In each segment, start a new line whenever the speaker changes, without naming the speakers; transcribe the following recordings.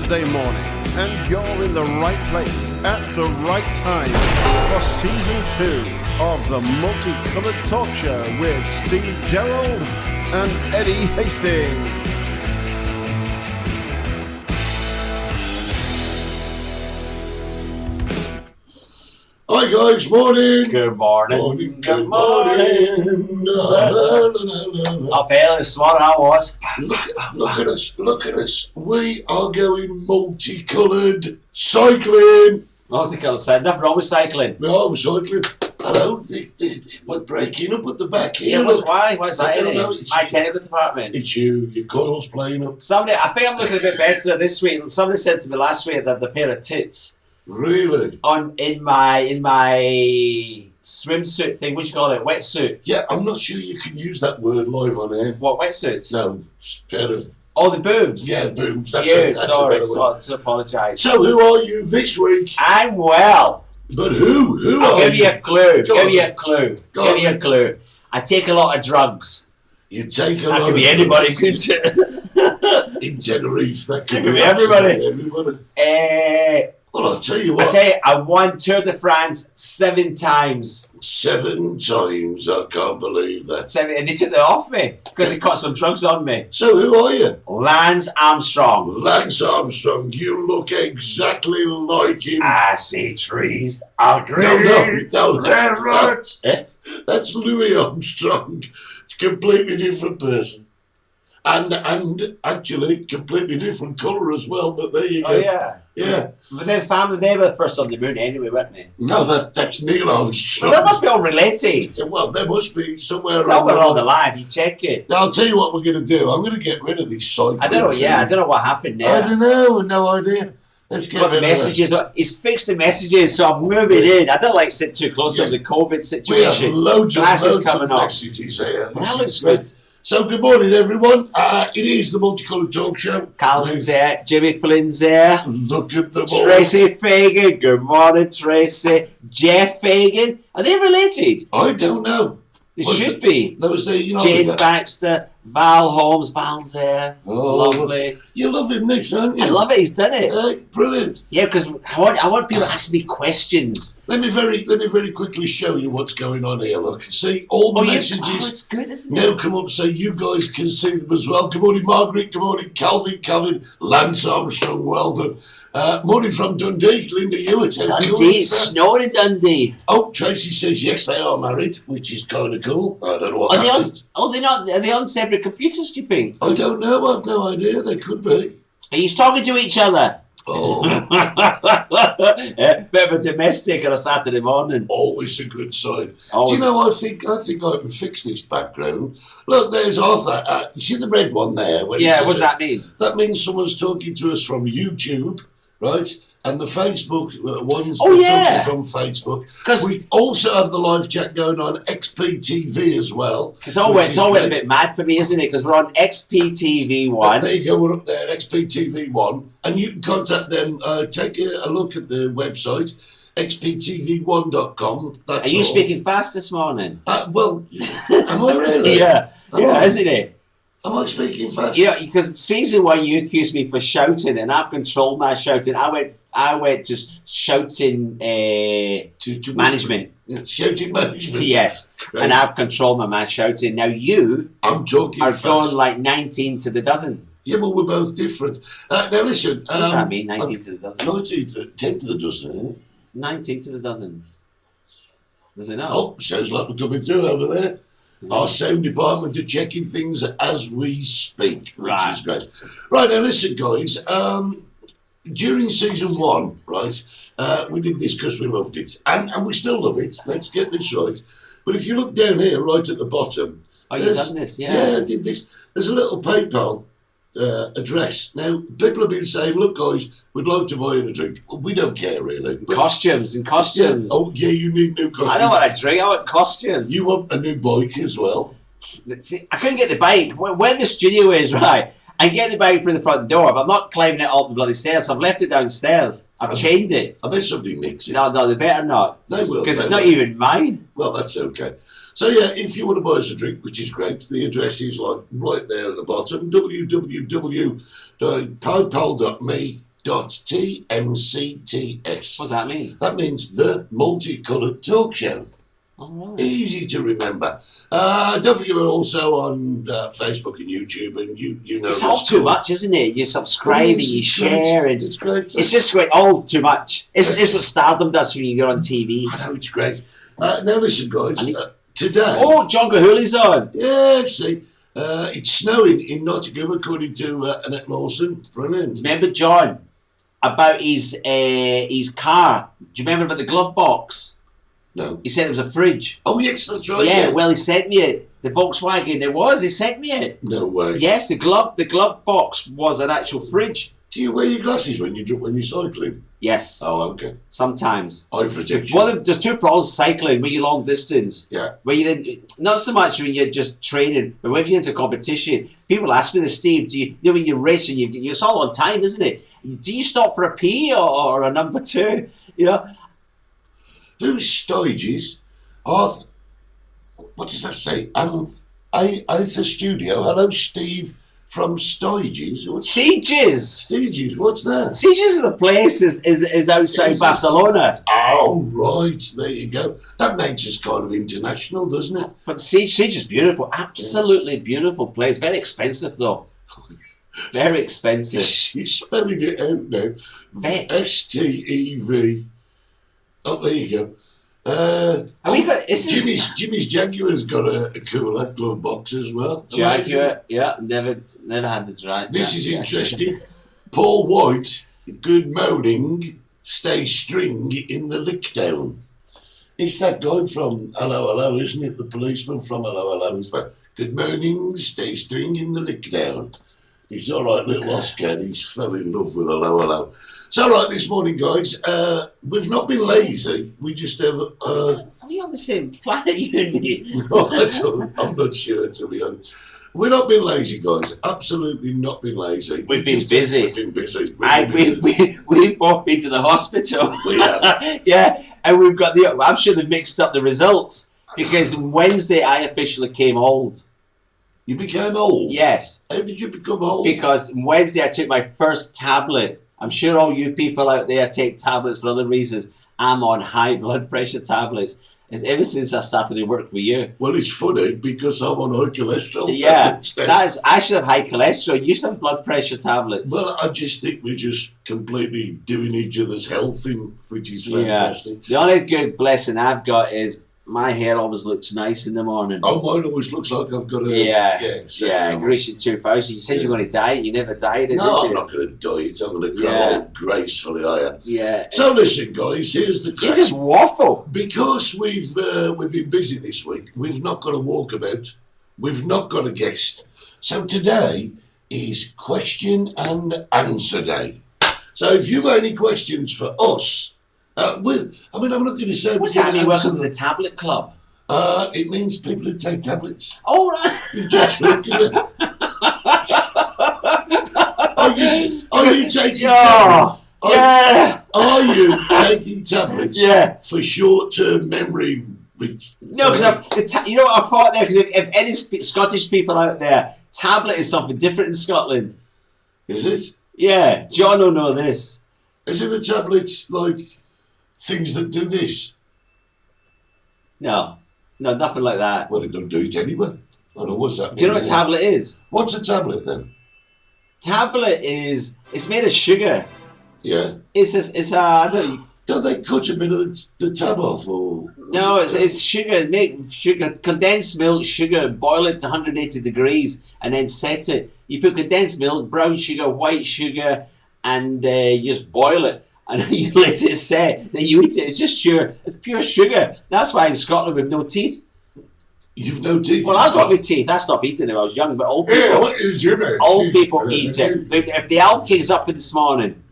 Thursday morning, and you're in the right place at the right time for Season 2 of the Multicoloured Talk Show with Steve Gerald and Eddie Hastings.
Hi guys, morning.
Good morning.
Morning. Good morning.
Up here this morning I was.
Look at us. We are going multicoloured cycling.
Multicoloured side, nothing wrong with cycling.
No, I'm cycling. Hello, we're breaking up at the back here.
Yeah, why? What's that in
know,
it? My technical department.
It's you, your coil's playing up.
Somebody, I think I'm looking a bit better this week. Somebody said to me last week that the pair of tits
Really?
in my swimsuit thing, what do you call it? Wetsuit.
Yeah, I'm not sure you can use that word live on air.
What, wetsuits?
No, pair of...
Oh, the boobs.
Yeah, boobs.
Sorry, to apologise.
So who are you this week?
I'm well.
But who
I'll
are
give you a clue. Give you a clue. I take a lot of drugs.
You take a
That
lot
could
of
be anybody.
drugs. In Tenerife, that could be
everybody.
Well, I'll tell you what.
I won Tour de France 7 times.
7 times, I can't believe that.
7, and they took that off me because they got some drugs on me.
So who are you?
Lance Armstrong.
Lance Armstrong, you look exactly like him.
I see trees are green.
No, that's Louis Armstrong. It's a completely different person. And actually, completely different colour as well, but there you go.
Oh, yeah.
Yeah.
But then they were the first on the moon anyway, weren't they?
No, that's Neil Armstrong.
Well, that must be all related.
Well, there must be somewhere
on the line. You check it.
Now, I'll tell you what we're going to do. I'm going to get rid of these cycling.
I don't know what happened there.
I don't know. No idea. Let's get rid
the messages. He's fixed the messages, so I'm moving in. I don't like sit too close on the COVID situation.
We have loads of messages here.
That looks good.
So, good morning, everyone. It is the Multicoloured Talk Show.
Calvin's there. Jimmy Flynn's there.
Look at them all.
Tracy Fagan. Good morning, Tracy. Jeff Fagan. Are they related?
I don't know.
They should be.
There was
Jane Baxter, Val Holmes. Val's there.
Oh,
lovely.
You're loving this, aren't you?
I love it. He's done it.
Brilliant.
Yeah, because I want people to ask me questions.
Let me very quickly show you what's going on here. Look, see all the messages.
Oh, it's good, isn't it?
Now come up so you guys can see them as well. Good morning, Margaret. Good morning, Calvin. Lance Armstrong. Well done. Morning from Dundee, Linda Hewitt.
Dundee, it's snowing in Dundee.
Oh, Tracy says yes, they are married, which is kind of cool. I don't know what happened.
Are they on separate computers, do you think?
I don't know, I've no idea, they could be.
Are you talking to each other?
Oh.
Bit of a domestic on a Saturday morning.
Always a good sign.
Always.
Do you know, I think I can fix this background. Look, there's Arthur. You see the red one there?
Yeah, what does that mean?
That means someone's talking to us from YouTube. Right, and the Facebook ones talking from Facebook. Because we also have the live chat going on XPTV as well.
Because it's all went a bit mad for me, isn't it? Because we're on XPTV1.
There you go, we're up there, XPTV1, and you can contact them. Take a look at the website, xptv1.com.
Are you speaking fast this morning?
Well, am I really?
Yeah, isn't it?
Am I speaking fast?
Yeah, because season 1 you accused me for shouting, and I've controlled my shouting. I went just shouting to management.
Shouting management.
Yes, great. And I've controlled my shouting. Now you are going like 19 to the dozen.
Yeah, well, we're both different. Now listen.
What does that mean? 19 to the dozen.
10 to the dozen, isn't it?
19 to the dozen. Does it not?
Oh, sounds like we're coming through over there. Our sound department are checking things as we speak, which is great. Right, now listen, guys. During season 1, right, we did this because we loved it. And we still love it. Let's get this right. But if you look down here, right at the bottom.
Oh, you've done this, yeah.
Yeah, I did this. There's a little PayPal address. Now, people have been saying, look, guys, we'd like to buy you a drink. Well, we don't care, really.
Costumes.
Yeah. Oh, yeah, you need new costumes.
I know what I drink. I want costumes.
You want a new bike as well.
See, I couldn't get the bike. Where the studio is, right, I can get the bike through the front door, but I'm not climbing it up the bloody stairs, so I've left it downstairs. I've chained it.
I bet somebody nicks it.
No, they better not.
They will.
Because it's not even mine.
Well, that's okay. So, yeah, if you want to buy us a drink, which is great, the address is like right there at the bottom, www.paypal.me MCTS.
What's that mean?
That means the Multicoloured Talk Show.
Oh, right.
Easy to remember. Don't forget we're also on Facebook and YouTube, and you know
It's all too much, isn't it? You subscribe and you share, and
it's great.
it's just great. Oh, too much. It's what stardom does when you're on TV.
I know, it's great. Now listen, guys. Today.
Oh, John Gahuli's on.
Yeah, see. It's snowing in Nottingham, according to Annette Lawson. Brilliant.
Remember John about his car? Do you remember about the glove box?
No.
He said it was a fridge.
Oh yes, that's right.
Yeah, well, he sent me it. The Volkswagen, he sent me it.
No way.
Yes, the glove box was an actual fridge.
Do you wear your glasses when you're cycling?
Yes.
Oh, okay.
Sometimes.
Eye protection.
Well, there's two problems cycling when you're long distance.
Yeah.
Where you not so much when you're just training, but when you're into competition, people ask me this, Steve, do you know when you're racing, it's all on time, isn't it? Do you stop for a pee or a number two? You know?
Whose stages are... What does that say? Aether Studio. Hello, Steve from Stages.
Sieges.
Stages, what's that?
Sieges is a place is outside Barcelona.
Oh, right. There you go. That makes us kind of international, doesn't it?
But Siege is beautiful. Absolutely beautiful place. Very expensive, though. Very expensive.
You're spelling it out now.
Vex.
STEV. Oh, there you go. Jimmy's Jaguar's got a cooler glove box as well.
Jaguar, yeah, never had the drag.
This is interesting. Paul White, good morning, stay string in the lick down. It's that guy from Hello Hello, isn't it? The policeman from Hello Hello as well. Good morning, stay string in the lick down. He's all right, little Oscar, and he's fell in love with Hello Hello. So, right, this morning, guys, we've not been lazy. We just have...
Are we on the same planet, you and me?
I'm not sure, to be honest. We've not been lazy, guys. Absolutely not been lazy.
We've been busy.
We've been busy.
We've both been to the hospital.
We have.
Yeah, and we've got I'm sure they've mixed up the results, because Wednesday I officially came old.
You became old?
Yes.
How did you become old?
Because Wednesday I took my first tablet. I'm sure all you people out there take tablets for other reasons. I'm on high blood pressure tablets. It's ever since I started to work with you.
Well, it's funny because I'm on high cholesterol.
Yeah, I should have high cholesterol. You should have blood pressure tablets.
Well, I just think we're just completely doing each other's health thing, which is fantastic.
Yeah. The only good blessing I've got is my hair always looks nice in the morning.
Oh, mine always looks like I've got a...
Yeah, Grecian 2000. You said you were going to diet. You never dieted, did you?
No, I'm not going to diet. I'm going to grow old gracefully, I am.
Yeah.
So listen, guys, here's the crack.
You just waffle.
Because we've been busy this week, we've not got a walkabout. We've not got a guest. So today is question and answer day. So if you've got any questions for us... I'm not going to say...
What's that mean, welcome to the tablet club?
It means people who take tablets.
Oh, right.
You're just talking about... Are you taking tablets? Are you taking tablets for short-term memory?
No, because you know what I thought there? Because if any Scottish people out there, tablet is something different in Scotland.
Is it?
Yeah, John will know this.
Is it the tablets like... things that do this?
No, nothing like that.
Well, it don't do it anyway. I don't know what's that.
Do you know what a tablet is?
What's a tablet then?
Tablet it's made of sugar.
Yeah.
Don't
they cut a bit of the tab off or?
No, it's sugar. Make sugar, condensed milk, sugar, boil it to 180 degrees, and then set it. You put condensed milk, brown sugar, white sugar, and you just boil it. And you let it set, then you eat it. It's just it's pure sugar. That's why in Scotland we've no teeth.
You've no teeth?
Well, I've got no teeth. I stopped eating it when I was young, but old people, old people eat it. If the Alkie's up this morning,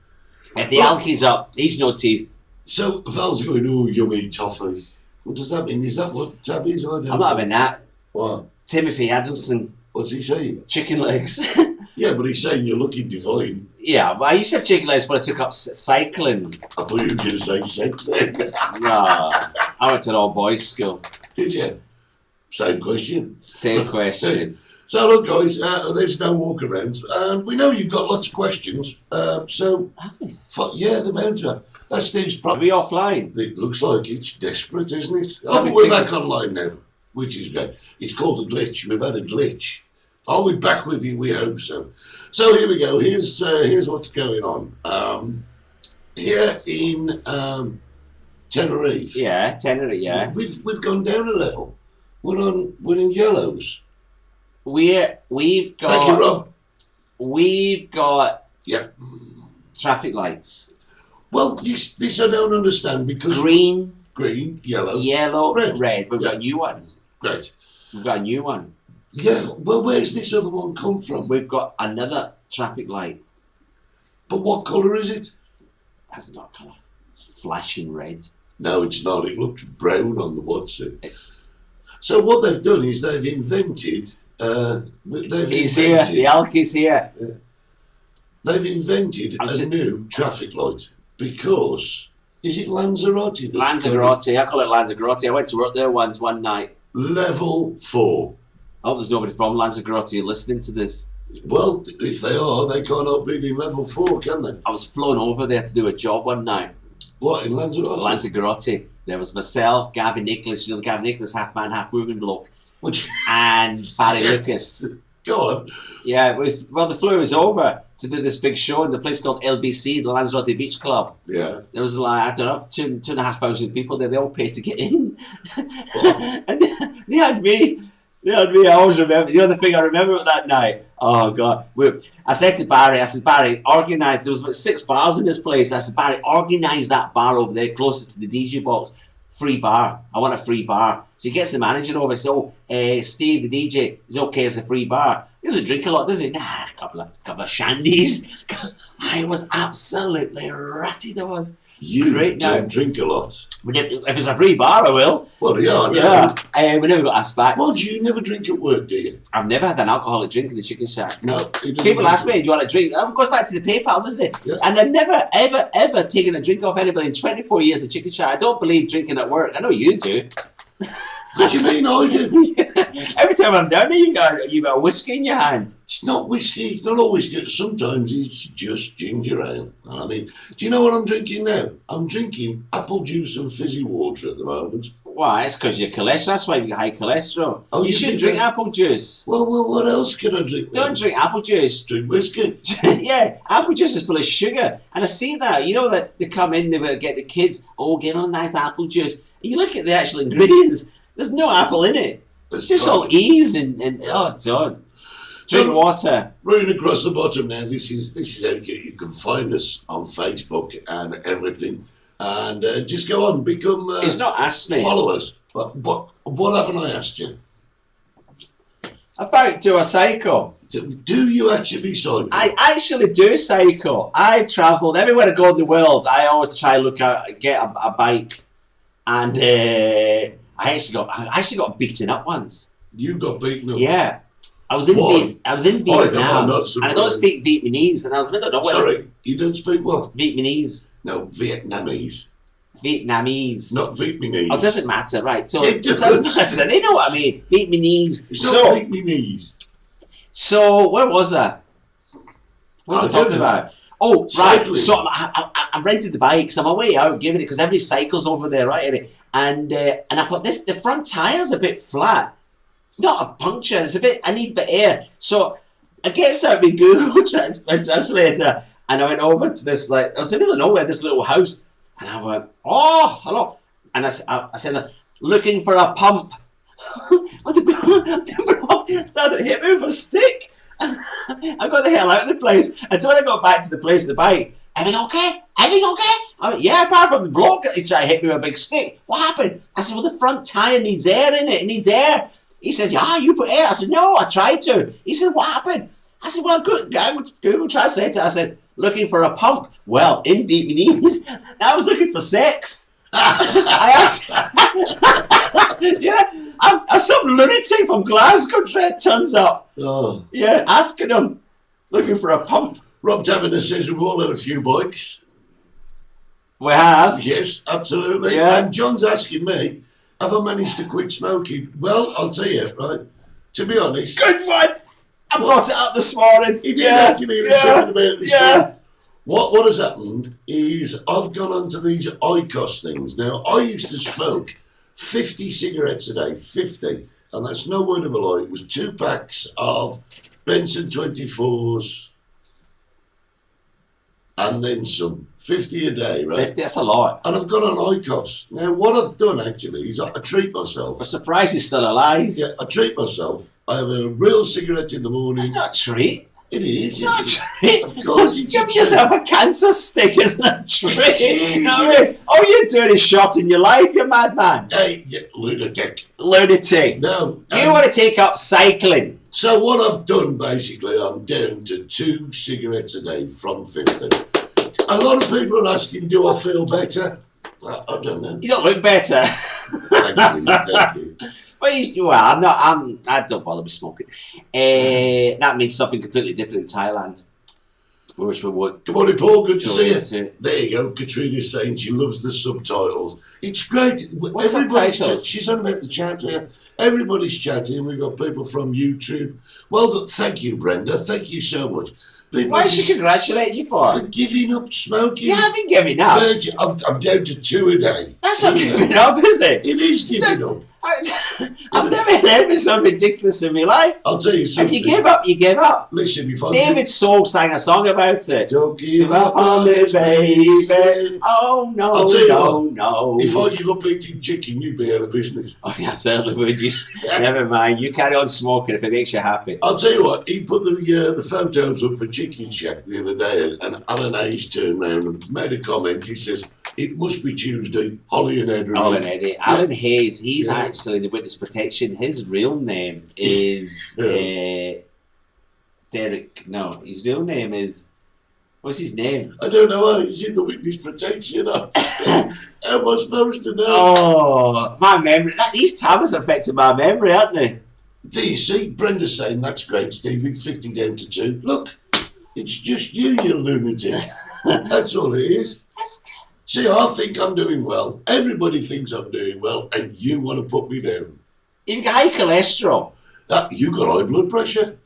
he's no teeth.
So Val's going, oh, yummy toffee. What does that mean? Is that what tab is?
I'm not having that.
What?
Timothy Adamson.
What's he saying?
Chicken legs.
Yeah, but he's saying you're looking divine.
Yeah, well, I used to have chicken legs when I took up cycling.
I thought you were going to say sex then.
No, I went to an all boys school.
Did you? Same question.
Same question.
So look, guys, there's no walk around, and we know you've got lots of questions. So
Have they?
yeah, the bound to have. That's Steve's
Are
problem.
we offline?
It looks like it's desperate, isn't it?
Something
We're back
seems-
online now, which is great. It's called a glitch. We've had a glitch. Are we back with you? We hope so. So here we go. Here's what's going on. Here in Tenerife.
Yeah, Tenerife. Yeah,
We've gone down a level. We're in yellows.
we've
Thank you,
got
Rob.
we've got
Yeah.
traffic lights.
Well, this I don't understand because
Green,
green, yellow,
yellow,
red.
red. We've
Yeah.
got a new one.
Great.
We've got a new one.
Yeah. Well, where's this other one come from?
We've got another traffic light.
But what colour is it?
That's not colour. It's flashing red.
No, it's not. It looks brown on the WhatsApp.
It's
So what they've done is they've invented.
He's here. The elk is here.
They've invented a new traffic light because is it Lanzarote?
Lanzarote. I call it Lanzarote. I went to work there once one night.
Level 4.
I hope there's nobody from Lanzarote listening to this.
Well, if they are, they can't help being in level 4, can they?
I was flown over there to do a job one night.
What, in Lanzarote?
Lanzarote. There was myself, Gavin Nicholas, you know, Gavin Nicholas, half man, half woman bloke,
Which,
and Barry Lucas.
go on.
Yeah, well, the flew was over to do this big show in the place called LBC, the Lanzarote Beach Club.
Yeah.
There was like, I don't know, 2,500 people there. They all paid to get in. And they had me. I always remember. The other thing I remember that night, oh God. I said to Barry, Barry, organise, there was about 6 bars in this place. I said, Barry, organise that bar over there closer to the DJ box. Free bar. I want a free bar. So he gets the manager over. So Steve, the DJ, is okay as a free bar. He doesn't drink a lot, does he? Nah, a couple of shandies. I was absolutely ratty. There was.
You
Great
don't
now.
drink a lot.
If it's a free bar, I will.
Well, yeah.
Yeah. We never got asked back.
Well, do you never drink at work, do you?
I've never had an alcoholic drink in the chicken shack.
No. He doesn't
People
drink.
ask me, do you want a drink? It goes back to the PayPal, doesn't it?
Yeah.
And I've never, ever, ever taken a drink off anybody in 24 years of chicken shack. I don't believe drinking at work. I know you do.
What do you mean I do?
Every time I'm down there, you got a whiskey in your hand.
It's not whiskey. It's not always good. Sometimes it's just ginger ale. I mean, do you know what I'm drinking now? I'm drinking apple juice and fizzy water at the moment.
Why? It's because your cholesterol. That's why you got high cholesterol.
Oh,
you
you
should
think
drink
that?
apple juice.
Well, what else can I drink? then?
Don't drink apple juice.
Drink whiskey.
Yeah, apple juice is full of sugar. And I see that. You know that they come in, they will get the kids, get on a nice apple juice. And you look at the actual ingredients, there's no apple in it. It's just all ease and don't. Drink
So,
water.
Running across the bottom now, this is how you can find us on Facebook and everything. And just go on, become...
He's not asked me.
Follow us. What haven't I asked you?
About do a cycle.
Do you actually cycle?
I actually do cycle. I've travelled everywhere I go in the world. I always try to get a bike. And I actually got beaten up once.
You got beaten up?
Yeah. I was in
Why?
Vietnam,
I'm not
and I don't
surprised.
speak Vietnamese, and I was in the middle of nowhere.
Sorry, you don't speak what?
Vietnamese.
No, Vietnamese.
Not
Vietnamese.
Oh, it doesn't matter, right? So
It
it
does.
doesn't matter. They know what I mean. Vietnamese.
It's not Vietnamese.
So where was I? What was I
I don't
talking
know.
about? Oh, right.
Cycling.
So I rented the bike, so I'm away out giving it because every cycle's over there, right? And I thought the front tire's a bit flat. It's not a puncture. It's a bit. I need a bit of air. So I get out my Google translator, and I went over to this I was in the middle of nowhere, this little house, and I went, oh, hello, and I said, looking for a pump. Started to hit me with a stick. I got the hell out of the place until I got back to the place to bike. Everything okay? Everything okay? I went, yeah, apart from the bloke that he tried to hit me with a big stick. What happened? I said, well, the front tyre needs air in it. It needs air. He says, yeah, you put air. I said, no, I tried to. He said, what happened? I said, well, Google Translate. I said, looking for a pump. Well, in Vietnamese, I was looking for sex. I asked, yeah, some lunatic from Glasgow turns up.
Oh.
Yeah, asking him, looking for a pump.
Rob Taverner says we've all had a few bikes.
We have.
Yes, absolutely.
Yeah.
And John's asking me, have I managed to quit smoking? Well, I'll tell you, right, to be honest,
Good one. I brought it up this morning.
He did actually. He was talking about it this
Yeah.
morning. What has happened is I've gone onto these IQOS things. Now, I used to smoke 50 cigarettes a day, 50. And that's no word of a lie. It was 2 packs of Benson 24s and then some. 50 a day, right?
50, that's a lot.
And I've gone on IQOS. Now, what I've done actually is I treat myself.
I'm surprised he's still alive.
Yeah, I treat myself. I have a real cigarette in the morning.
It's not a treat.
It is.
It's not a treat.
Of course it's a
Give
treat.
yourself a cancer stick, isn't it? A treat.
It is,
You know what I mean? All you're doing is shotting your life, you madman.
Hey, yeah, lunatic.
Lunatic.
No.
You want to take up cycling.
So what I've done, basically, I'm down to 2 cigarettes a day from 50. A lot of people are asking, do I feel better? I don't know.
You don't look better.
Thank you.
I don't bother with smoking. That means something completely different in Thailand. Whereas we would.
Good morning, Paul. Good to see you.
into-
There you go. Katrina's saying she loves the subtitles. It's great.
What
Everybody's
subtitles?
she's on about the chat here. Everybody's chatting. We've got people from YouTube. Well, thank you, Brenda. Thank you so much. People
Why
are
is she
just
congratulating you for?
for giving up smoking.
You haven't given up.
I'm down to 2 a day.
That's not
2 a day.
giving up, is it?
It is giving up.
I've never heard it so ridiculous in my life.
I'll tell you
If
something.
you give up, you give up.
Listen, if I
David Soul sang a song about it.
don't give
Give up on me, baby. Oh no,
I'll tell you
no,
what,
no.
if I give up eating chicken, you'd be out of business.
Oh, yeah, certainly would. Never mind. You carry on smoking if it makes you happy.
I'll tell you what, he put the photos up for Chicken Shack the other day, and Alan Hayes turned round and made a comment. He says, it must be Tuesday, Holly and Ed are
Alan
in."
Eddie. Alan Hayes, he's
Yeah.
actually the witness protection. His real name is Derek. No, his real name is. What's his name?
I don't know how he's in the witness protection. How am I supposed to know?
Oh, my memory. These tablets affected my memory, aren't they?
Do you see? Brenda's saying, that's great, Stevie, 50 down to 2. Look, it's just you lunatic. That's all it is. See, I think I'm doing well. Everybody thinks I'm doing well, and you want to put me down.
You've got high cholesterol.
You got high blood pressure.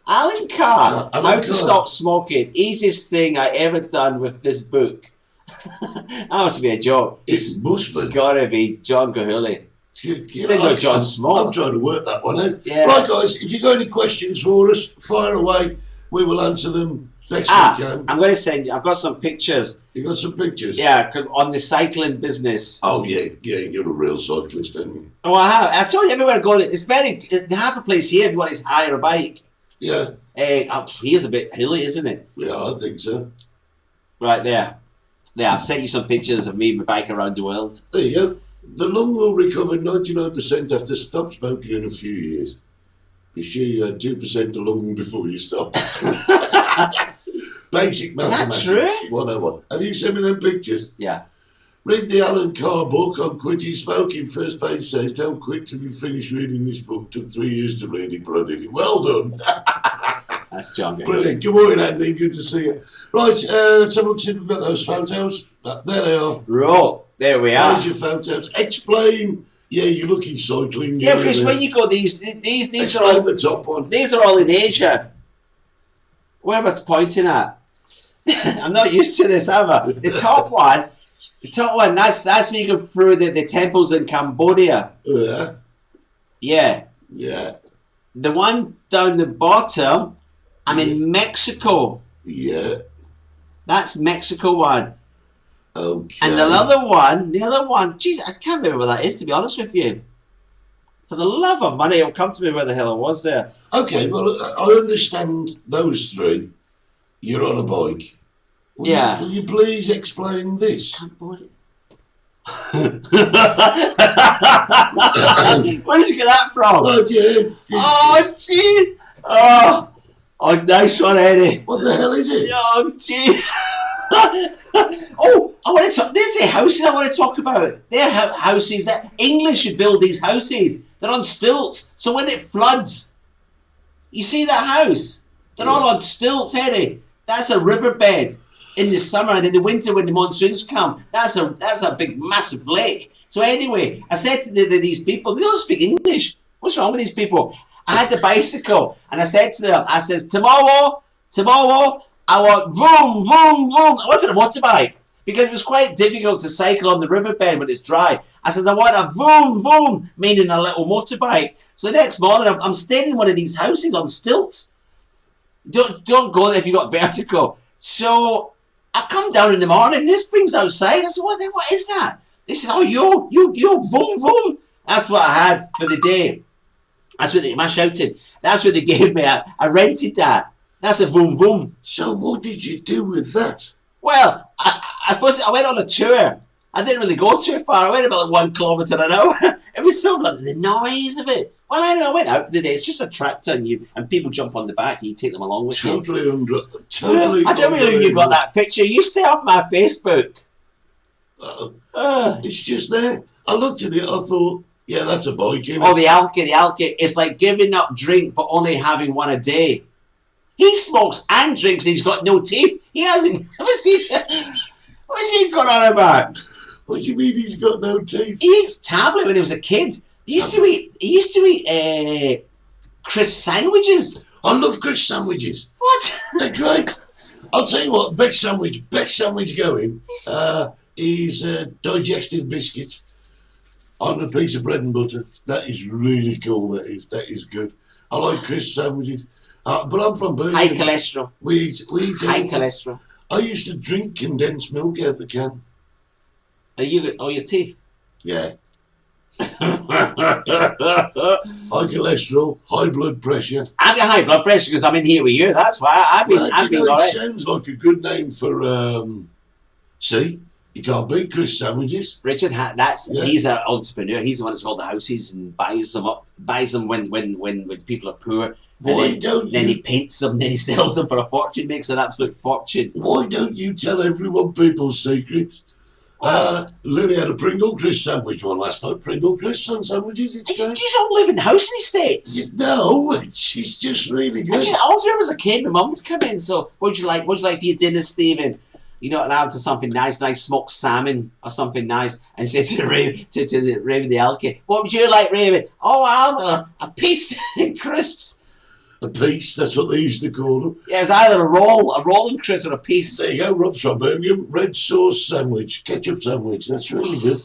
Alan Carr,
Alan
How
Carr.
to Stop Smoking. Easiest thing I ever done with this book. That must be a joke.
It must
It's
be.
got to be John Cahulli. Didn't know John Small.
I'm trying to work that one out.
Yeah.
Right, guys, if you've got any questions for us, fire away. We will answer them best we can.
I'm going to send you. I've got some pictures.
You got some pictures?
Yeah, on the cycling business.
Oh, yeah, you're a real cyclist, aren't you?
Oh, I have. I told you everywhere I go. It's very. They have a place here if you want to hire a bike.
Yeah,
Here's a bit hilly, isn't it?
yeah, I think so.
Right there. There, I've sent you some pictures of me and my bike around the world.
There you go. The lung will recover 99% after stop smoking in a few years. You sure you had 2% of lung before you stop? Basic
Is that
mathematics.
true?
101. Have you sent me them pictures?
Yeah.
Read the Alan Carr book on quitting smoking. First page says, don't quit till you finish reading this book. Took 3 years to read it, but I did it. Well done.
That's John.
Brilliant. Good morning, Andy. Good to see you. Right, let's have a look, see if we've got those photos. There they are.
Right. There we are.
There's your photos. Explain. Yeah, you're looking cycling.
Yeah, because when you go, these are
Explain
all
the top one.
these are all in Asia. Where am I pointing at? I'm not used to this, am I? The top one, that's me going through the temples in Cambodia.
Yeah.
Yeah.
Yeah.
The one down the bottom, I'm in Mexico.
Yeah.
That's Mexico one.
Okay.
And the other one, geez, I can't remember where that is, to be honest with you. For the love of money, it'll come to me where the hell I was there.
Okay, well, I understand those 3. You're on a bike.
Yeah.
Will you please explain this?
Where did you get that from?
Okay.
Oh, gee. Oh, nice one, Eddie.
What the hell is it?
Oh, gee. Oh, I want to talk. There's the houses I want to talk about. They're houses that English should build these houses. They're on stilts. So when it floods, you see that house? They're all on stilts, Eddie. That's a riverbed in the summer, and in the winter when the monsoons come, that's a big, massive lake. So anyway, I said to these people, they don't speak English. What's wrong with these people? I had the bicycle, and I said to them, I says, tomorrow, I want vroom, vroom, vroom. I wanted a motorbike because it was quite difficult to cycle on the riverbed when it's dry. I says, I want a vroom, vroom, meaning a little motorbike. So the next morning, I'm staying in one of these houses on stilts. Don't go there if you got vertigo. So I come down in the morning, and this thing's outside. I said, what is that? They said, oh, you, vroom, vroom. That's what I had for the day. That's what I shouted. That's what they gave me. I rented that. That's a vroom vroom.
So what did you do with that?
Well, I suppose I went on a tour. I didn't really go too far. I went about 1 kilometre an hour. It was so like the noise of it. Well, I went out for the day. It's just a tractor, and people jump on the back. And you take them along with you.
Totally.
I don't really know if you got that picture. You stay off my Facebook.
It's just there. I looked at it. I thought, yeah, that's a bike.
Oh, the alky. It's like giving up drink, but only having one a day. He smokes and drinks, and he's got no teeth. He hasn't. What's he got on about?
What do you mean he's got no teeth?
He eats tablet when he was a kid. He used to eat crisp sandwiches.
I love crisp sandwiches.
What?
They're great. I'll tell you what, best sandwich going is digestive biscuits on a piece of bread and butter. That is really cool. That is good. I like crisp sandwiches. But I'm from Birmingham.
High cholesterol.
We eat
high cholesterol.
I used to drink condensed milk out the can.
Your teeth?
Yeah. High cholesterol, high blood pressure.
I've got high blood pressure because I'm in here with you. That's why I've been all right.
It sounds like a good name for. See, you can't beat crisp sandwiches.
Richard, he's an entrepreneur. He's the one that's got the houses and buys them when people are poor. Then he paints them, then he sells them for a fortune, makes an absolute fortune.
Why don't you tell everyone people's secrets? Lily had a Pringle crisp sandwich one last night. Pringle crisp sandwiches.
You just all live in the house in the States.
No, it's just really good.
I always remember as a kid, my mum would come in. So, what would you like? What would you like for your dinner, Stephen? You know, and I have to something nice smoked salmon or something nice, and say to Raven the Elkie, what would you like, Raven? Oh, I'll have a piece of crisps.
A piece, that's what they used to call them.
Yeah, it was either a rolling crisp or a piece.
There you go, Rob's from Birmingham. Red sauce sandwich, ketchup sandwich. That's really good.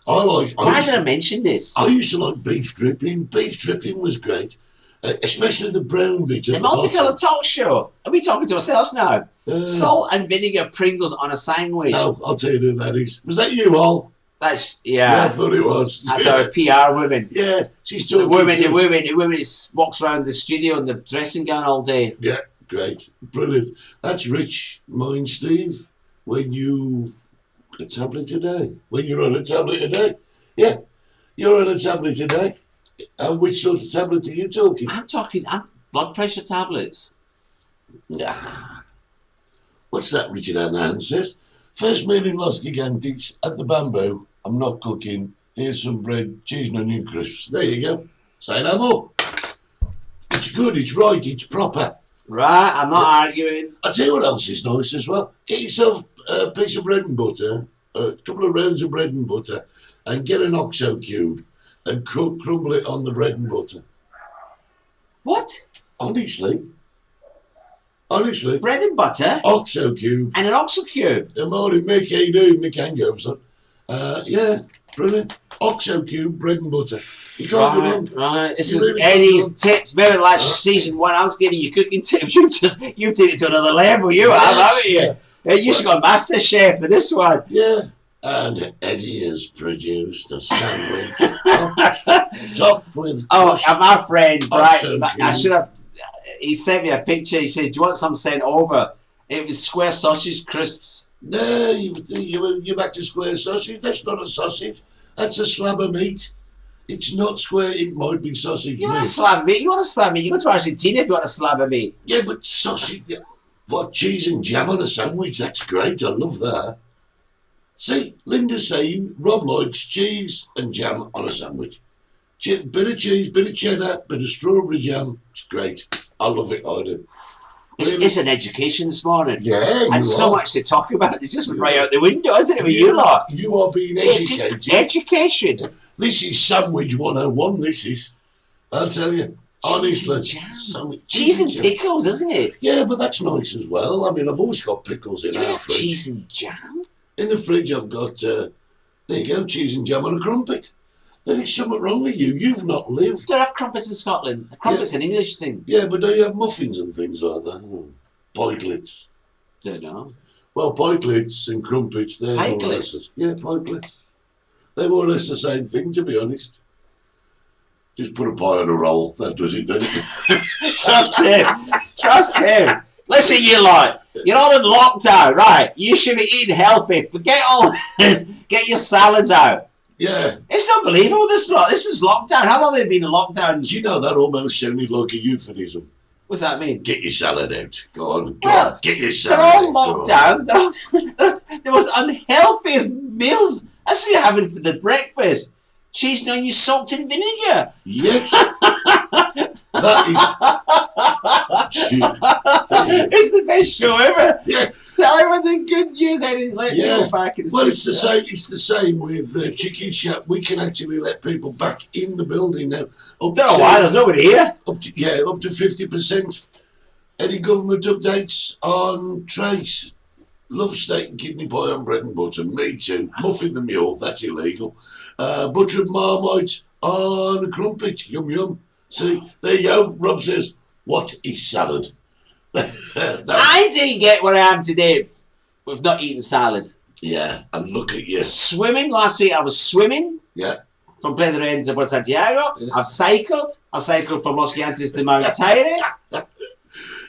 Why
did I mention this?
I used to like beef dripping. Beef dripping was great, especially the brown bit.
The Multicoloured talk show. Are we talking to ourselves now? Salt and vinegar Pringles on a sandwich.
No, I'll tell you who that is. Was that you, Al?
Yeah,
I thought it was.
That's our PR woman.
Yeah, she's talking.
The woman walks around the studio in the dressing gown all day.
Yeah, great, brilliant. That's rich mind, Steve. When you a tablet today. When you're on a tablet today. Yeah, you're on a tablet today. And which sort of tablet are you talking?
I'm talking blood pressure tablets.
What's that, Richard Annan says? First meal in Los Gigantes at the Bamboo. I'm not cooking. Here's some bread, cheese and onion crisps. There you go. Say no more. It's good, it's right, it's proper.
Right, I'm not arguing.
I'll tell you what else is nice as well. Get yourself a piece of bread and butter, a couple of rounds of bread and butter, and get an OXO cube and crumble it on the bread and butter.
What?
Honestly.
Bread and butter?
OXO cube.
And an OXO cube?
Good morning, Mick. How you doing, Mick Hangover, son? Yeah, brilliant. OXO cube, bread and butter. You can't go wrong.
Right. This is Eddie's tips. Remember last season one, I was giving you cooking tips. You've taken it to another level. You have, haven't you? You should go Master Chef for this one.
Yeah. And Eddie has produced a sandwich topped with.
Oh, and my friend, right?
I
should have. He sent me a picture. He says, "Do you want some sent over?" It was square sausage crisps.
No, you're back to square sausage. That's not a sausage. That's a slab of meat. It's not square. It might be sausage.
You want a slab of meat? You want a slab of meat? You go to Argentina if you want a slab of meat.
Yeah, but sausage. What, cheese and jam on a sandwich? That's great. I love that. See, Linda's saying Rob likes cheese and jam on a sandwich. Bit of cheese, bit of cheddar, bit of strawberry jam. It's great. I love it. I do.
It's an education this morning.
Yeah,
and so much to talk about. It's just right out the window, isn't it, with you lot?
You are being educated.
Education.
This is Sandwich 101, this is. I'll tell you. Honestly.
Cheese and jam.
So much
Cheese and
jam.
pickles, isn't it?
Yeah, but that's nice as well. I mean, I've always got pickles in
Do you
our
have
fridge.
cheese and jam?
In the fridge, I've got, there you go, cheese and jam on a crumpet. There is something wrong with you. You've not lived.
Don't have crumpets in Scotland. A crumpet's an English thing.
Yeah, but don't you have muffins and things like that? Pikelets.
Don't know.
Well, pikelets and crumpets, they're more or less... Yeah, pikelets. They're more or less the same thing, to be honest. Just put a pie on a roll. That does it, don't it?
Trust him. Trust him. Listen, you lot. You're all in lockdown, right? You should be eating healthy. Forget all this. Get your salads out.
Yeah.
It's unbelievable, this lot. This was lockdown. How long have they been in lockdown?
Do you know that almost sounded like a euphemism?
What's that mean?
Get your salad out. Go on,
Well,
get your
They're
salad
all
out.
locked down. They're the most unhealthiest meals. That's what you're having for the breakfast. Cheese and onion soaked in vinegar.
Yes. That is...
It's the best show ever.
Yeah.
Tell everyone the good news. I didn't let you go back and
Well, it's the same. It's the same with Chicken Shack. We can actually let people back in the building now.
Don't know why. There's nobody here.
Up to 50%. Any government updates on Trace? Love steak and kidney pie on bread and butter. Me too. Muffin the mule. That's illegal. Butter and Marmite on a crumpet. Yum yum. See, there you go. Rob says, what is salad?
I didn't get what I am today with not eating salad.
Yeah, and look at you.
Swimming. Last week I was swimming.
Yeah.
From Playa de Reyes to Port Santiago. Yeah. I've cycled. I've cycled from Los Gigantes to Mount Tyre.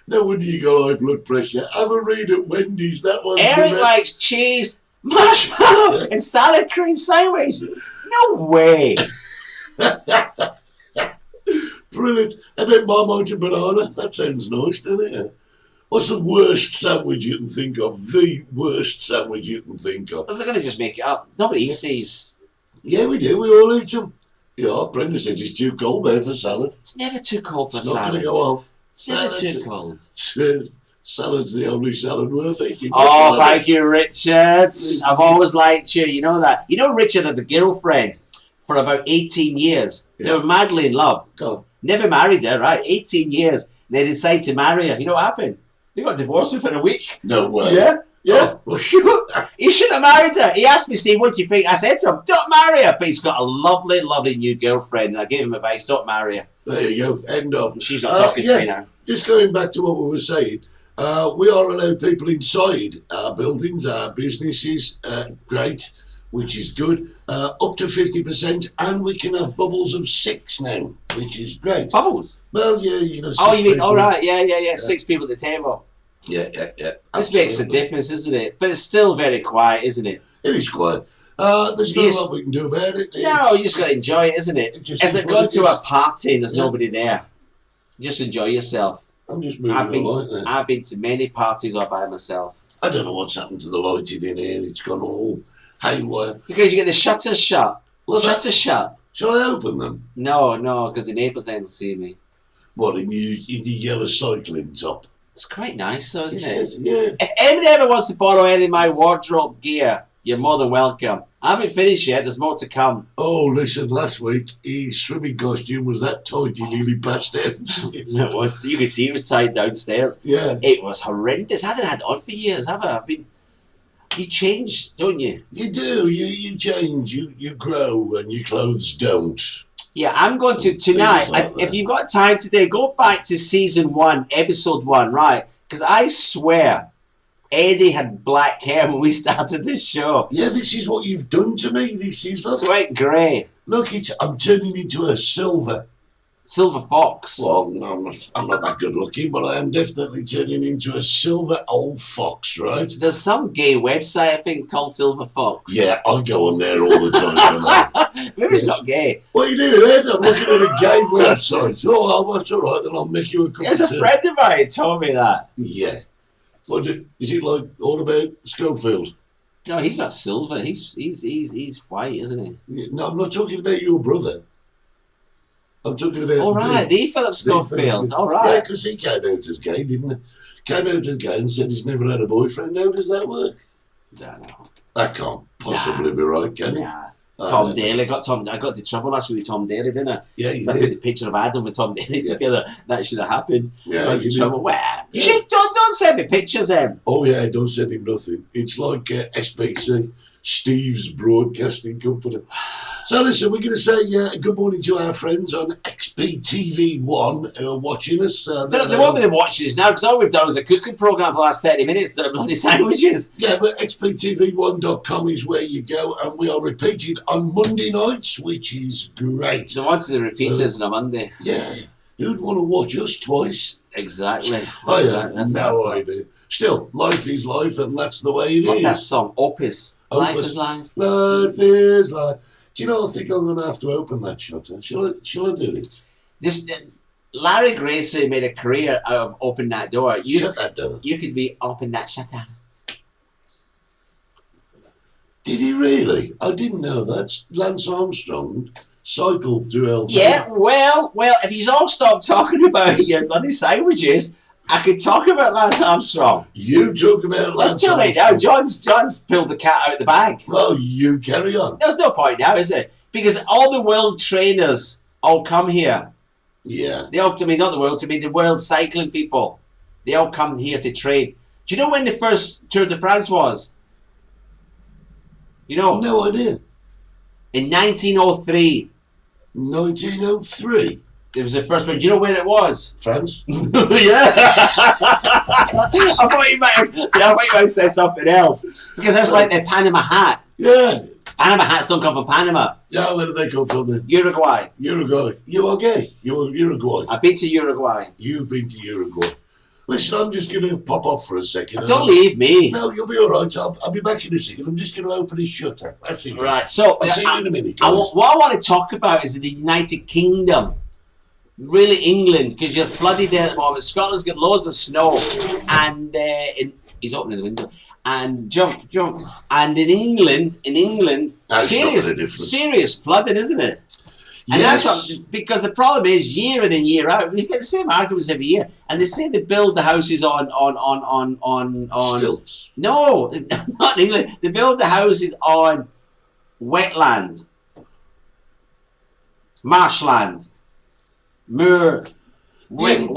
No wonder you got high blood pressure. Have a read at Wendy's. That one.
Eric likes cheese, marshmallow, and salad cream sandwich. No way.
Brilliant. I bet Marmite and banana. That sounds nice, doesn't it? What's the worst sandwich you can think of? The worst sandwich you can think of?
They're going to just make it up. Nobody eats these.
Yeah, we do. We all eat them. Yeah, Brenda said it's too cold there for salad.
It's never too cold for
it's
salad.
It's not going to go off.
It's never too cold.
Salad's the only salad worth eating.
Oh, thank you, Richard. I've always liked you. You know that. You know Richard had a girlfriend for about 18 years. Yeah. They were madly in love.
God.
Never married her, right? 18 years. They decided to marry her. You know what happened? They got divorced within a week.
No way.
Yeah. Yeah.
Oh.
He should have married her. He asked me, "See, what do you think?" I said to him, "Don't marry her." But he's got a lovely, lovely new girlfriend. And I gave him advice: don't marry her.
There you go. End of.
And she's not talking to me now.
Just going back to what we were saying, we are allowed people inside our buildings, our businesses. Great, which is good. Up to 50%, and we can have bubbles of 6 now, which is great.
Bubbles?
Well, yeah, you know.
Oh, you mean? All right, yeah. 6 people at the table.
Yeah.
This makes a difference, isn't it? But it's still very quiet, isn't it?
It is quiet. There's not a lot we can do about it.
No, you just got to enjoy it, isn't it? It's like going to a party and there's nobody there. Just enjoy yourself.
I'm just moving along.
I've been to many parties all by myself.
I don't know what's happened to the lighting in here. It's gone all haywire.
Because you get the shutters shut. Shutters shut.
Shall I open them?
No, because the neighbours then will see me.
What, in your yellow cycling top?
It's quite nice though, isn't
it? Yeah.
If anybody ever wants to borrow any of my wardrobe gear, you're more than welcome. I haven't finished yet, there's more to come.
Oh, listen, last week, his swimming costume was that tight he nearly passed out.
It was. You could see it was tied downstairs.
Yeah.
It was horrendous. I haven't had it on for years, have I? You change, don't you?
You do. You change. You grow, and your clothes don't.
Yeah, I'm going to tonight. If you've got time today, go back to season 1, episode 1, right? Because I swear, Eddie had black hair when we started this show.
Yeah, this is what you've done to me. This is
it's white grey.
Look, I'm turning into a silver
fox.
Well, I'm not that good looking, but I am definitely turning into a silver old fox, right?
There's some gay website, I think, called Silver Fox.
Yeah, I go on there all the time.
Maybe it's not gay.
What are you doing, Ed? I'm looking at a gay website. Oh, that's all right, then I'll make you a cup of tea.
There's a friend of mine told me that.
Yeah. What, is it like all about Schofield?
No, he's not silver. He's white, isn't he?
No, I'm not talking about your brother. I'm talking about...
All right, the Philip Schofield. All right.
Yeah, because he came out as gay, didn't he? Came out as gay and said he's never had a boyfriend. How does that work?
I don't know.
That can't possibly be right, can it?
Nah. Tom Daly. I got into trouble last week with Tom Daly, didn't I?
Yeah, you
So I
did.
put the picture of Adam with Tom Daly together. That should have happened.
Yeah,
I got
you
into
did.
trouble. Well, you should don't send me pictures then.
Oh yeah, don't send him nothing. It's like SBC, Steve's Broadcasting Company. So listen, we're going to say good morning to our friends on XPTV1 who are watching us.
They won't be watching us now because all we've done is a cooking programme for the last 30 minutes. They're bloody sandwiches.
Yeah, but xptv1.com is where you go, and we are repeated on Monday nights, which is great.
They wanted to repeat us on a Monday.
Yeah, who'd want to watch us twice?
Exactly.
I have no idea. Still, life is life, and that's the way it
What's
is.
that song? Opus. Life is life.
Life is life. Do you know, I think I'm going to have to open that shutter. Shall I do it?
Larry Gracie made a career out of opening that door.
Shut that door.
You could be open that shutter.
Did he really? I didn't know that. Lance Armstrong cycled through Elvira.
Yeah, well, if you all stop talking about your bloody sandwiches, I could talk about Lance Armstrong.
You talk about Lance
It's too late now. John's pulled the cat out of the bag.
Well, you carry on.
There's no point now, is it? Because all the world trainers all come here.
Yeah.
They all, not the world, the world cycling people. They all come here to train. Do you know when the first Tour de France was? You know?
No idea.
In 1903.
1903.
It was the first one. Do you know where it was?
France.
Yeah. I thought you might have said something else. Because that's like the Panama hat.
Yeah.
Panama hats don't come from Panama.
Yeah, where do they come from then?
Uruguay.
Uruguay. You are gay. You're Uruguay.
I've been to Uruguay.
You've been to Uruguay. Listen, I'm just going to pop off for a second.
Don't leave me.
No, you'll be all right. I'll be back in a second. I'm just going to open his shutter. That's it.
Right. So
I'll see you in a minute,
what
guys.
I want to talk about is the United Kingdom. Really, England, because you're flooded there at the moment. Scotland's got loads of snow, and he's opening the window. And jump. And in England, serious flooding, isn't it? And
Yes.
that's because the problem is year in and year out, we get the same arguments every year. And they say they build the houses on
Stilts.
No, not in England. They build the houses on wetland, marshland, moor,
The entire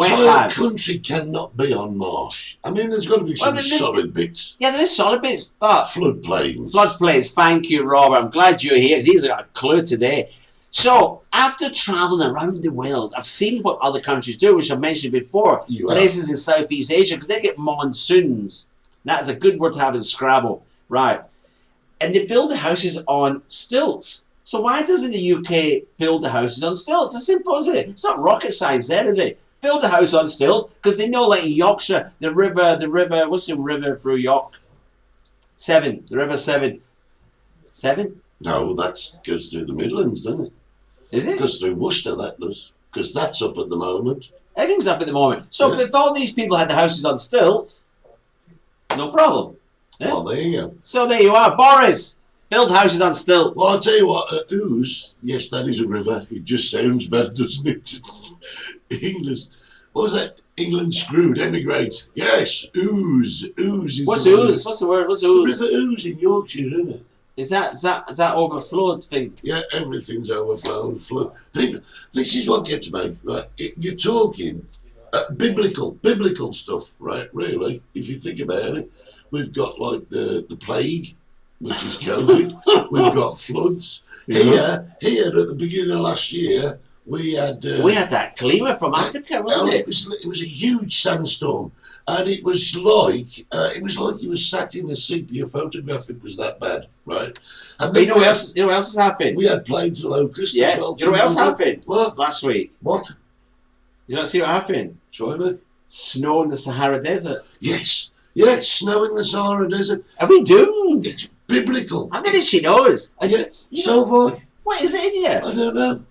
wetland.
country cannot be on marsh. I mean, there's got to be some solid bits.
Yeah, there is solid bits, but
Floodplains.
floodplains. Thank you, Robert. I'm glad you're here. He's got a clue today. So, after travelling around the world, I've seen what other countries do, which I've mentioned before.
You have.
Places in Southeast Asia, because they get monsoons. That is a good word to have in Scrabble. Right. And they build the houses on stilts. So why doesn't the UK build the houses on stilts? It's simple, isn't it? It's not rocket science there, is it? Build a house on stilts, because they know, like in Yorkshire, the river, what's the river through York? Severn, the River Severn. Severn?
No, that goes through the Midlands, doesn't it?
Is it?
Goes through Worcester, that does. Because that's up at the moment.
Everything's up at the moment. So
Yeah.
if all these people had the houses on stilts, no problem. Yeah?
Well, there you go.
So there you are, Boris. Build houses on stilts.
Well, I'll tell you what, Ouse, yes, that is a river. It just sounds bad, doesn't it? England, what was that? England screwed, emigrate. Yes, Ouse. Ouse is
What's
the river.
ooze? What's the word? What's
It's the
ooze?
River Ouse in Yorkshire, isn't it?
Is that overflowed thing?
Yeah, everything's overflowed. Flood. People, this is what gets me, right? You're talking biblical stuff, right? Really, if you think about it, we've got like the plague, which is COVID. We've got floods.
Yeah.
Here at the beginning of last year, we had
that climate from Africa, wasn't it?
It was a huge sandstorm, and it was like you were sat in a sepia photograph. It was that bad, right? And
But you know what else has happened?
we had plagues of locusts
Yeah.
as well.
You know what else happened?
What?
Last week.
What?
Did you not see what happened?
Sorry, mate.
Snow in the Sahara Desert.
Yes, snow in the Sahara Desert.
Are we doomed?
It's biblical.
How many she knows?
So far,
What is it in here?
I don't know.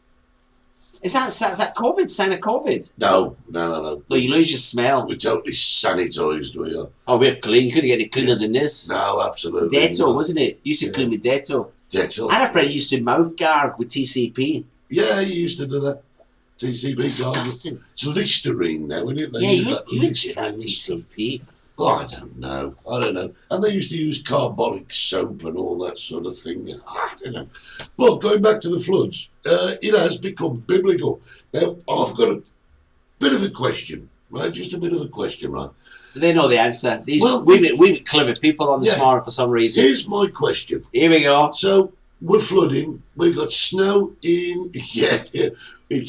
Is that COVID? Sign of COVID?
No.
No, you lose your smell.
We're totally sanitised, we are.
Oh, we're clean. Couldn't get any cleaner than this.
No, absolutely.
Dettol,
not.
wasn't it? Used to clean with Dettol.
Dettol.
I had a friend who used to mouth guard with TCP.
Yeah, you used to do that. TCP.
Disgusting.
It's Listerine now, isn't it? They
Yeah,
use
you
that
would do that
Listerine stuff.
TCP.
Oh, I don't know. And they used to use carbolic soap and all that sort of thing. I don't know. But going back to the floods, it has become biblical. Now, I've got a bit of a question, right? Just a bit of a question, right?
They know the answer. We've clever people on the smart for some reason.
Here's my question.
Here we go.
So, we're flooding. We got snow in...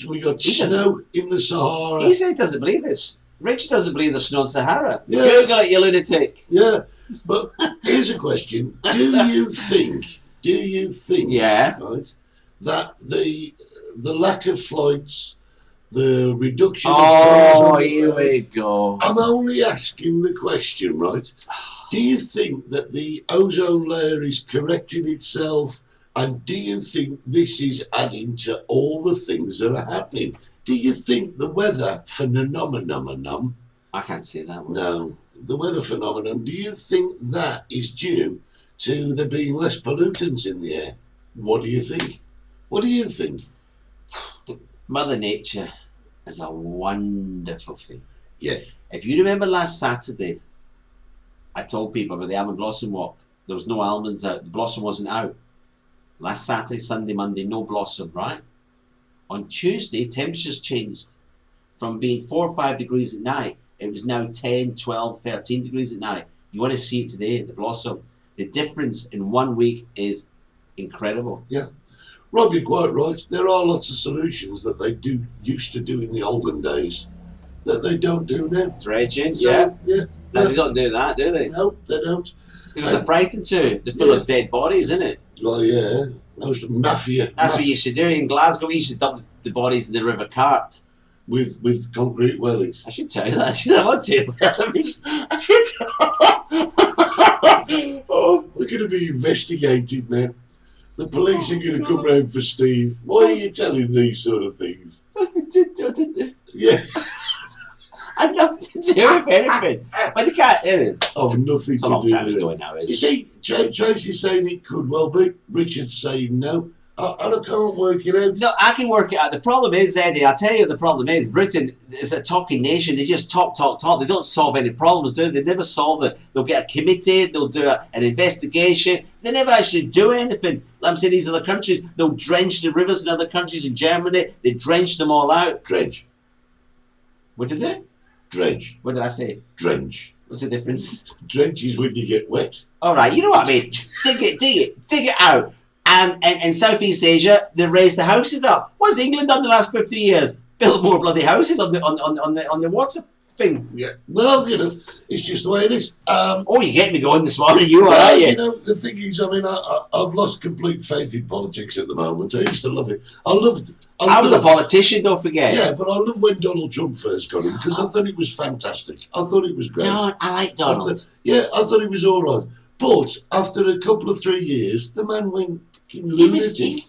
we got snow in the Sahara.
He said he doesn't believe this. Richard doesn't believe the snow in Sahara.
Yeah.
Google it, you lunatic.
Yeah, but here's a question: Do you think?
Yeah.
Right, that the lack of flights, the reduction of
cars
on the
here
road,
we go.
I'm only asking the question, right? Do you think that the ozone layer is correcting itself, and do you think this is adding to all the things that are happening? Do you think the weather phenomenon?
I can't say that word.
No, the weather phenomenon. Do you think that is due to there being less pollutants in the air? What do you think? What do you think?
Mother Nature is a wonderful thing.
Yeah.
If you remember last Saturday, I told people about the almond blossom walk. There was no almonds out. The blossom wasn't out. Last Saturday, Sunday, Monday, no blossom, right? On Tuesday, temperatures changed. From being 4 or 5 degrees at night, it was now 10, 12, 13 degrees at night. You want to see it today, the blossom. The difference in 1 week is incredible.
Yeah. Rob, you're quite right. There are lots of solutions that they used to do in the olden days that they don't do now.
Dredging,
So, yeah.
No, they don't do that, do they?
No, they don't.
Because they're frightened too. They're full of dead bodies, isn't it?
Well, yeah. Most mafia.
That's what you used to do in Glasgow. We used to dump the bodies in the River Cart.
With concrete wellies.
I should tell you that. I should have I should.
Oh, we're going to be investigated now. The police are going to come round for Steve. Why are you telling these sort of things?
Didn't they?
Yeah.
I had nothing to do with anything. But the cat, it is.
Oh, nothing
It's a
to
long
do
time
with
ago
it.
now,
You
is it?
see, Tracy's saying it could well be. Richard's saying no. I can't work it out.
No, I can work it out. The problem is, Eddie, I'll tell you what the problem is. Britain is a talking nation. They just talk. They don't solve any problems, do they? They never solve it. They'll get a committee, they'll do an investigation. They never actually do anything. Like I'm saying, these other countries, they'll drench the rivers in other countries. In Germany, they drench them all out.
Dredge.
What did they?
Dredge.
What did I say?
Drench.
What's the difference?
Drench is when you get wet.
All right, you know what I mean. Dig it out. And in Southeast Asia, they raised the houses up. What's England done the last 50 years? Built more bloody houses on the water thing.
Yeah. Well, you know, it's just the way it is.
Oh, you get me going this morning, you are,
Well,
aren't you?
you know, the thing is, I mean, I've lost complete faith in politics at the moment. I used to love it. I was
a politician, don't forget.
Yeah, but I love when Donald Trump first got in because I thought it was fantastic. I thought it was great.
I like Donald.
I thought it was all right. But after a couple of 3 years, the man went fucking lunatic.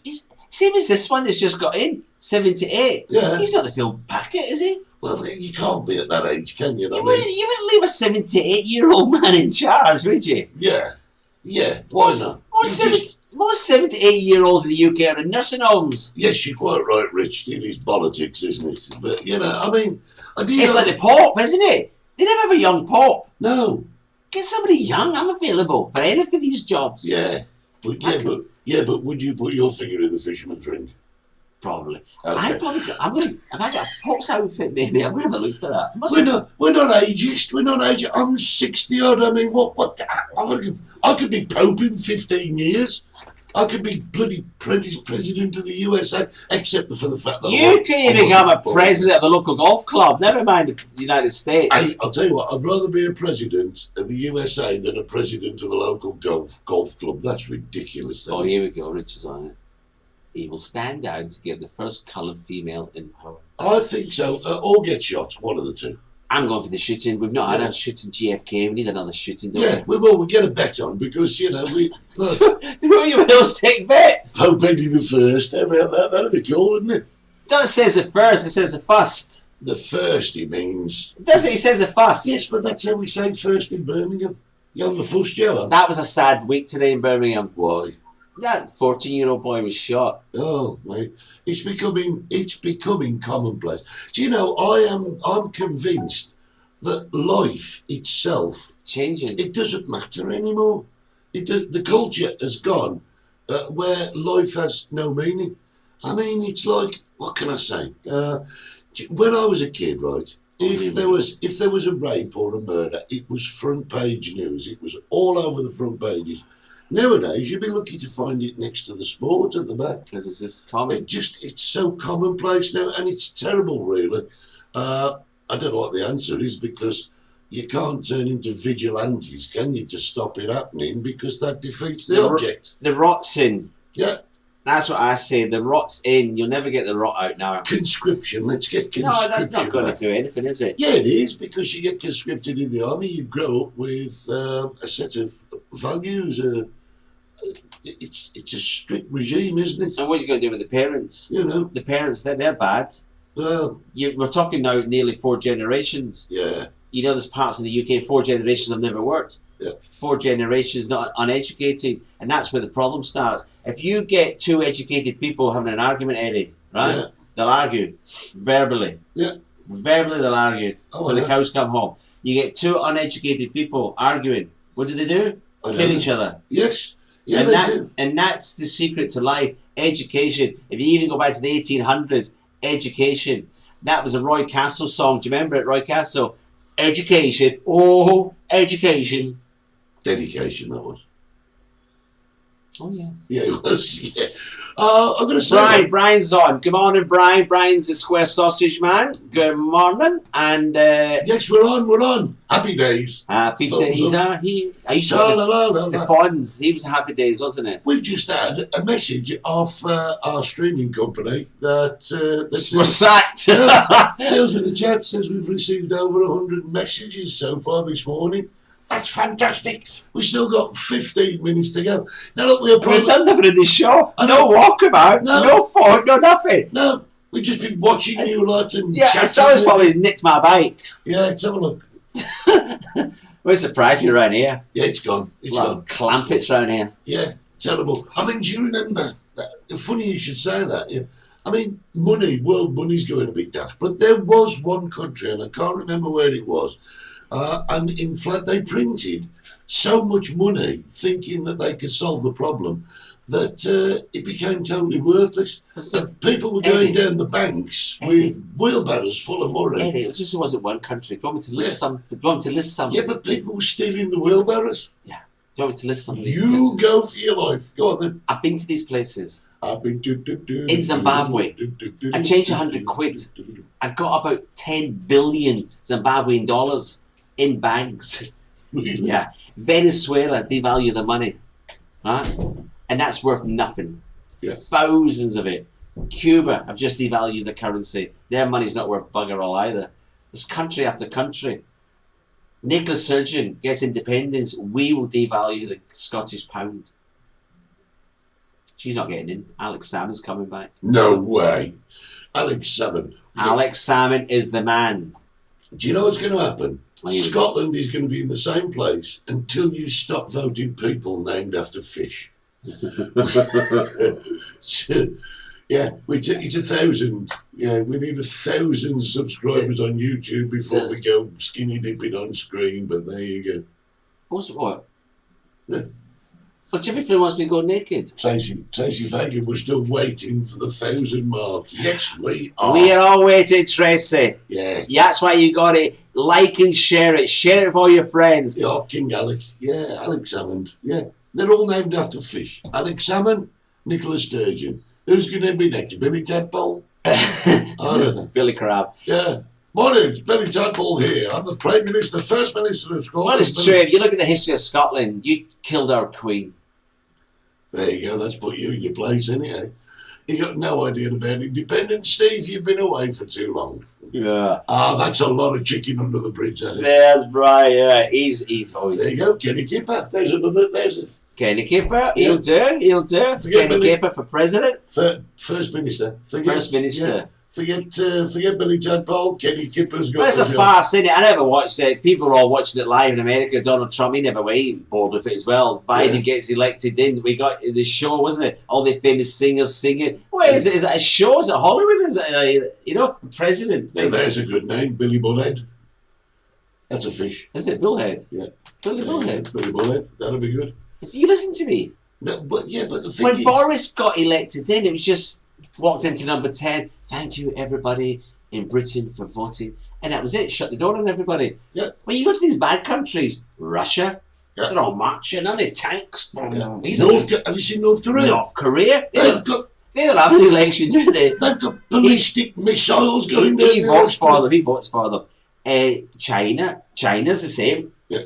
Same as this one that's just got in, 78.
Yeah.
He's not the Phil Packett, is he?
Well, you can't be at that age, can you?
You wouldn't leave a 78-year-old man in charge, would you?
Yeah. Yeah. Why not?
Most 78-year-olds in the UK are in nursing homes.
Yes, you're quite right, Rich. It is politics, isn't it? But, you know, I mean...
It's like the Pope, isn't it? They never have a young Pope.
No.
Get somebody young. I'm available for any of these jobs.
Yeah. But would you put your finger in the fisherman's ring?
Probably.
Okay.
Have I got a Pope's outfit, maybe? I'm going to have a look for that.
We're not ageist. We're not ageist. I'm 60 odd. I mean, I could be Pope in 15 years. I could be bloody president of the USA, except for the fact that
you could even become a president of a local golf club. Never mind the United States.
I'll tell you what. I'd rather be a president of the USA than a president of the local golf club. That's ridiculous.
Oh, here we go. Rich is on it. He will stand down to give the first coloured female in power.
I think so. Or get shot. One of the two.
I'm going for the shooting. We've not had a shooting GFK. We need another shooting, don't
we? We'll get a bet on because, you know, we...
So, you will take bets.
Pope Eddie the First. How about that? That'd be cool, wouldn't it?
It says the first. It says the first.
The first, he means.
Does it? He says the first.
Yes, but that's how we say first in Birmingham. You're on the first, Joe.
That was a sad week today in Birmingham.
Why?
That 14-year-old boy was shot.
Oh, mate, it's becoming commonplace. Do you know? I'm convinced that life itself,
Changing.
it doesn't matter anymore. The culture has gone where life has no meaning. I mean, it's like, what can I say? When I was a kid, right, if there was a rape or a murder, it was front page news. It was all over the front pages. Nowadays, you'd be lucky to find it next to the sport at the back.
Because it's just common.
It's so commonplace now, and it's terrible, really. I don't know what the answer is, because you can't turn into vigilantes, can you, to stop it happening, because that defeats the object.
The rot's in.
Yeah.
That's what I say. The rot's in. You'll never get the rot out now.
Conscription. Let's get conscription.
No, that's not going to do anything, is it?
Yeah, it is, because you get conscripted in the army, you grow up with a set of values. It's a strict regime, isn't it?
And what are you going to do with the parents?
You know.
The parents, they're bad.
Well,
We're talking now nearly 4 generations.
yeah.
You know, there's parts in the UK, 4 generations have never worked.
Yeah.
4 generations not uneducated, and that's where the problem starts. If you get 2 educated people having an argument, Eddie, right?
Yeah.
They'll argue verbally.
Yeah.
Verbally, they'll argue
Oh,
till the
yeah.
cows come home. You get 2 uneducated people arguing. What do?
I
Kill
know.
each other.
Yes. Yeah,
and
they
that,
do.
And that's the secret to life. Education. If you even go back to the 1800s, education. That was a Roy Castle song. Do you remember it, Roy Castle? Education. Oh, education.
Dedication, that was.
Oh, yeah.
Yeah, it was. Yeah. I'm going to say.
Brian's on. Good morning, Brian. Brian's the square sausage man. Good morning. And
Yes, we're on. Happy days.
happy
Thumbs
days
up.
are here. I used to
La,
have
la, la, la,
the
la.
Fonz. He was happy days, wasn't it?
We've just had a message off our streaming company that
We're sacked.
deals with the chat, says we've received over 100 messages so far this morning. That's fantastic. We've still got 15 minutes to go. Now look,
We've done nothing in this show. No walkabout. No fort. No nothing.
No, we've just been watching you lot and
Yeah,
chatting.
someone's probably nicked my bike.
Yeah, let's have a look.
Well, surprised me around here.
Yeah, it's gone. It's gone.
Clampets around here.
Yeah, terrible. I mean, do you remember that? Funny you should say that. Yeah. I mean, world money's going a bit daft, but there was one country, and I can't remember where it was, and in fact they printed so much money thinking that they could solve the problem that it became totally worthless. And people were going down the banks with wheelbarrows full of money.
Eddie, it just wasn't one country. Do you want me to list some? Do you want me to list some?
Yeah, but people were stealing the wheelbarrows.
Yeah. Do you want me to list some of these?
You go for your life. Go on then.
I've been to these places.
I've been
In Zimbabwe. I changed 100 quid. I got about 10 billion Zimbabwean dollars in bags. Yeah. Venezuela devalue the money. Right? And that's worth nothing.
Yeah.
Thousands of it. Cuba have just devalued the currency. Their money's not worth bugger all either. There's country after country. Nicola Sturgeon gets independence. We will devalue the Scottish pound. She's not getting in. Alex Salmon's coming back.
No way. Alex Salmon.
Alex Salmon is the man.
Do you know what's going to happen?
Well, you-
Scotland is going to be in the same place until you stop voting people named after fish. Yeah, it's 1,000. Yeah, we need 1,000 subscribers on YouTube before we go skinny dipping on screen, but there you go.
What's what?
Yeah.
But Jimmy Flynn wants me to go naked.
Tracy Fagan, we're still waiting for the 1,000 mark. Yes, we are.
We're all waiting, Tracy.
Yeah.
That's why you got it. Like and share it. Share it with all your friends.
Yeah, King Alec. Yeah, Alex Salmon. Yeah, they're all named after fish. Alex Salmon, Nicola Sturgeon. Who's going to be next? Billy Tadpole? I don't know.
Billy Crab.
Yeah. Morning, it's Billy Tadpole here. I'm the Prime Minister, First Minister of Scotland.
Well, it's true. If you look at the history of Scotland, you killed our Queen.
There you go. That's put you in your place, anyhow. You got no idea about independence, Steve. You've been away for too long.
Yeah.
That's a lot of chicken under the bridge, that is.
There's Brian. Yeah. He's always.
There you go, Kenny Kipper. There's another. There's it.
Kenny Kipper. He'll do. He'll do.
Forget
Kenny
Billy-
Kipper for president.
First Minister.
First Minister.
Yeah. Forget Billy Tadpole. Kenny Kipper's got.
Well, it's a
the job.
farce, isn't it? I never watched it. People are all watching it live in America. Donald Trump, he never went bored with it as well. Biden gets elected in. We got the show, wasn't it? All the famous singers singing. What is it? Is it a show? Is it Hollywood? Is it, president
Yeah,
thing?
there's a good name, Billy Bullhead. That's a fish.
Is it bullhead?
Yeah.
Billy Bullhead.
Billy Bullhead. That'll be good.
So you listen to me.
No, but the thing
When
is,
Boris got elected in, it was just walked into number 10. Thank you, everybody in Britain, for voting. And that was it. Shut the door on everybody.
Yeah.
When you go to these bad countries, Russia,
Yeah.
they're all marching on their tanks.
Yeah.
He's
have you seen North Korea?
North Korea.
They've
They don't have an election, do they?
got ballistic missiles going down
He
there.
votes for them. He votes for them. China's the same.
Yeah.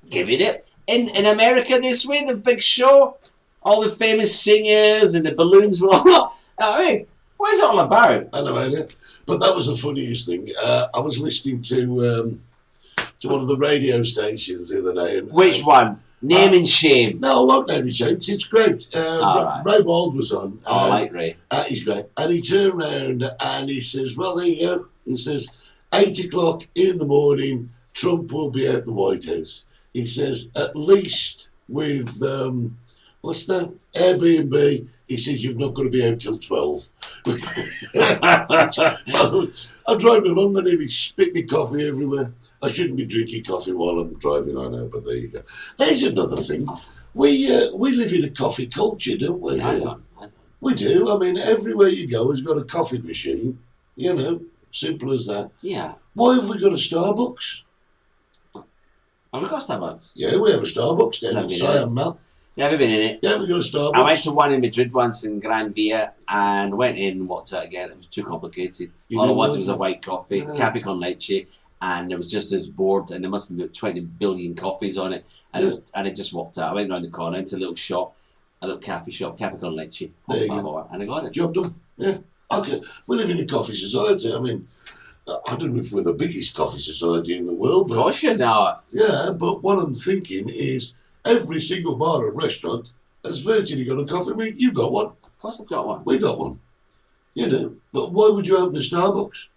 Giving it. In America this week, the big show, all the famous singers and the balloons were all. I mean, what is it all about?
I know, idea. But that was the funniest thing. I was listening to one of the radio stations the other day. And,
Which one? Name and shame.
No, I won't name and shame. It's great.
Right.
Ray Wald was on.
I like Ray.
He's great. And he turned around and he says, well, there you go. He says, 8 o'clock in the morning, Trump will be at the White House. He says, at least with, what's that? Airbnb. He says, you're not going to be out till 12. I'm driving along and nearly spit me coffee everywhere. I shouldn't be drinking coffee while I'm driving, I know, but there you go. There's another thing. We live in a coffee culture, don't we?
I know.
We do. I mean, everywhere you go has got a coffee machine. You know, simple as that.
Yeah.
Why have we got a Starbucks?
Have we got Starbucks?
Yeah, we have a Starbucks down in
Never been
Siam, Mal.
Never been in it.
Yeah, we got a Starbucks.
I went to one in Madrid once in Gran Via and went in and walked out again. It was too complicated.
You
All I
didn't
wanted
like
was a
it?
white coffee, cafe con leche, and it was just as bored, and there must be about 20 billion coffees on it. And, and I just walked out. I went round the corner into a little shop, a little cafe shop, cafe con leche,
There you go.
and I got it.
Job done. Yeah. Okay. We live in a coffee society. I mean, I don't know if we're the biggest coffee society in the world, but
Gosh, you know.
yeah, but what I'm thinking is every single bar and restaurant has virtually got a coffee machine. You've got one.
Of course I've got one.
We got one. You know, but why would you open a Starbucks?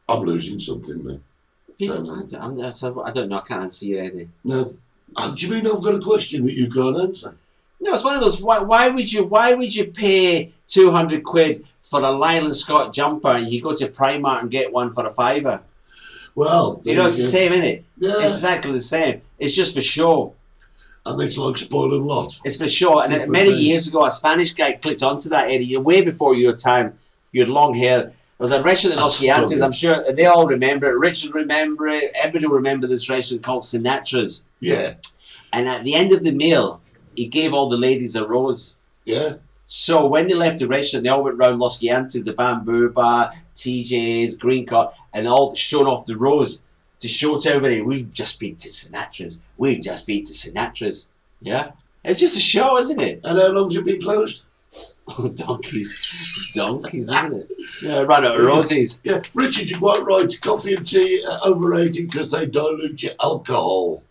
I'm losing something, man.
People, I don't know. I can't answer you anything.
No. Do you mean I've got a question that you can't answer?
No, it's one of those. Why would you pay 200 quid for a Leyland Scott jumper and you go to Primark and get one for a £5?
Well,
You know, it's the same, isn't it?
Yeah.
It's exactly the same. It's just for show.
And it's like spoiling lot.
It's for show. And
Different
many
thing.
years ago, a Spanish guy clicked onto that, Eddie, way before your time. You had long hair. There was a restaurant in Los
That's
Giantes.
funny.
I'm sure they all remember it. Richard remember it. Everybody will remember this restaurant called Sinatra's.
Yeah.
And at the end of the meal, he gave all the ladies a rose.
Yeah.
So when they left the restaurant, they all went round Los Giantes, the Bamboo Bar, TJ's, Green Card, and all showing off the rose to show to everybody, we've just been to Sinatra's. We've just been to Sinatra's. Yeah? It's just a show, isn't it?
And how long's it been closed?
Donkeys, isn't it? Yeah, ran out of roses.
Yeah. Richard, you're quite right. Coffee and tea are overrated because they dilute your alcohol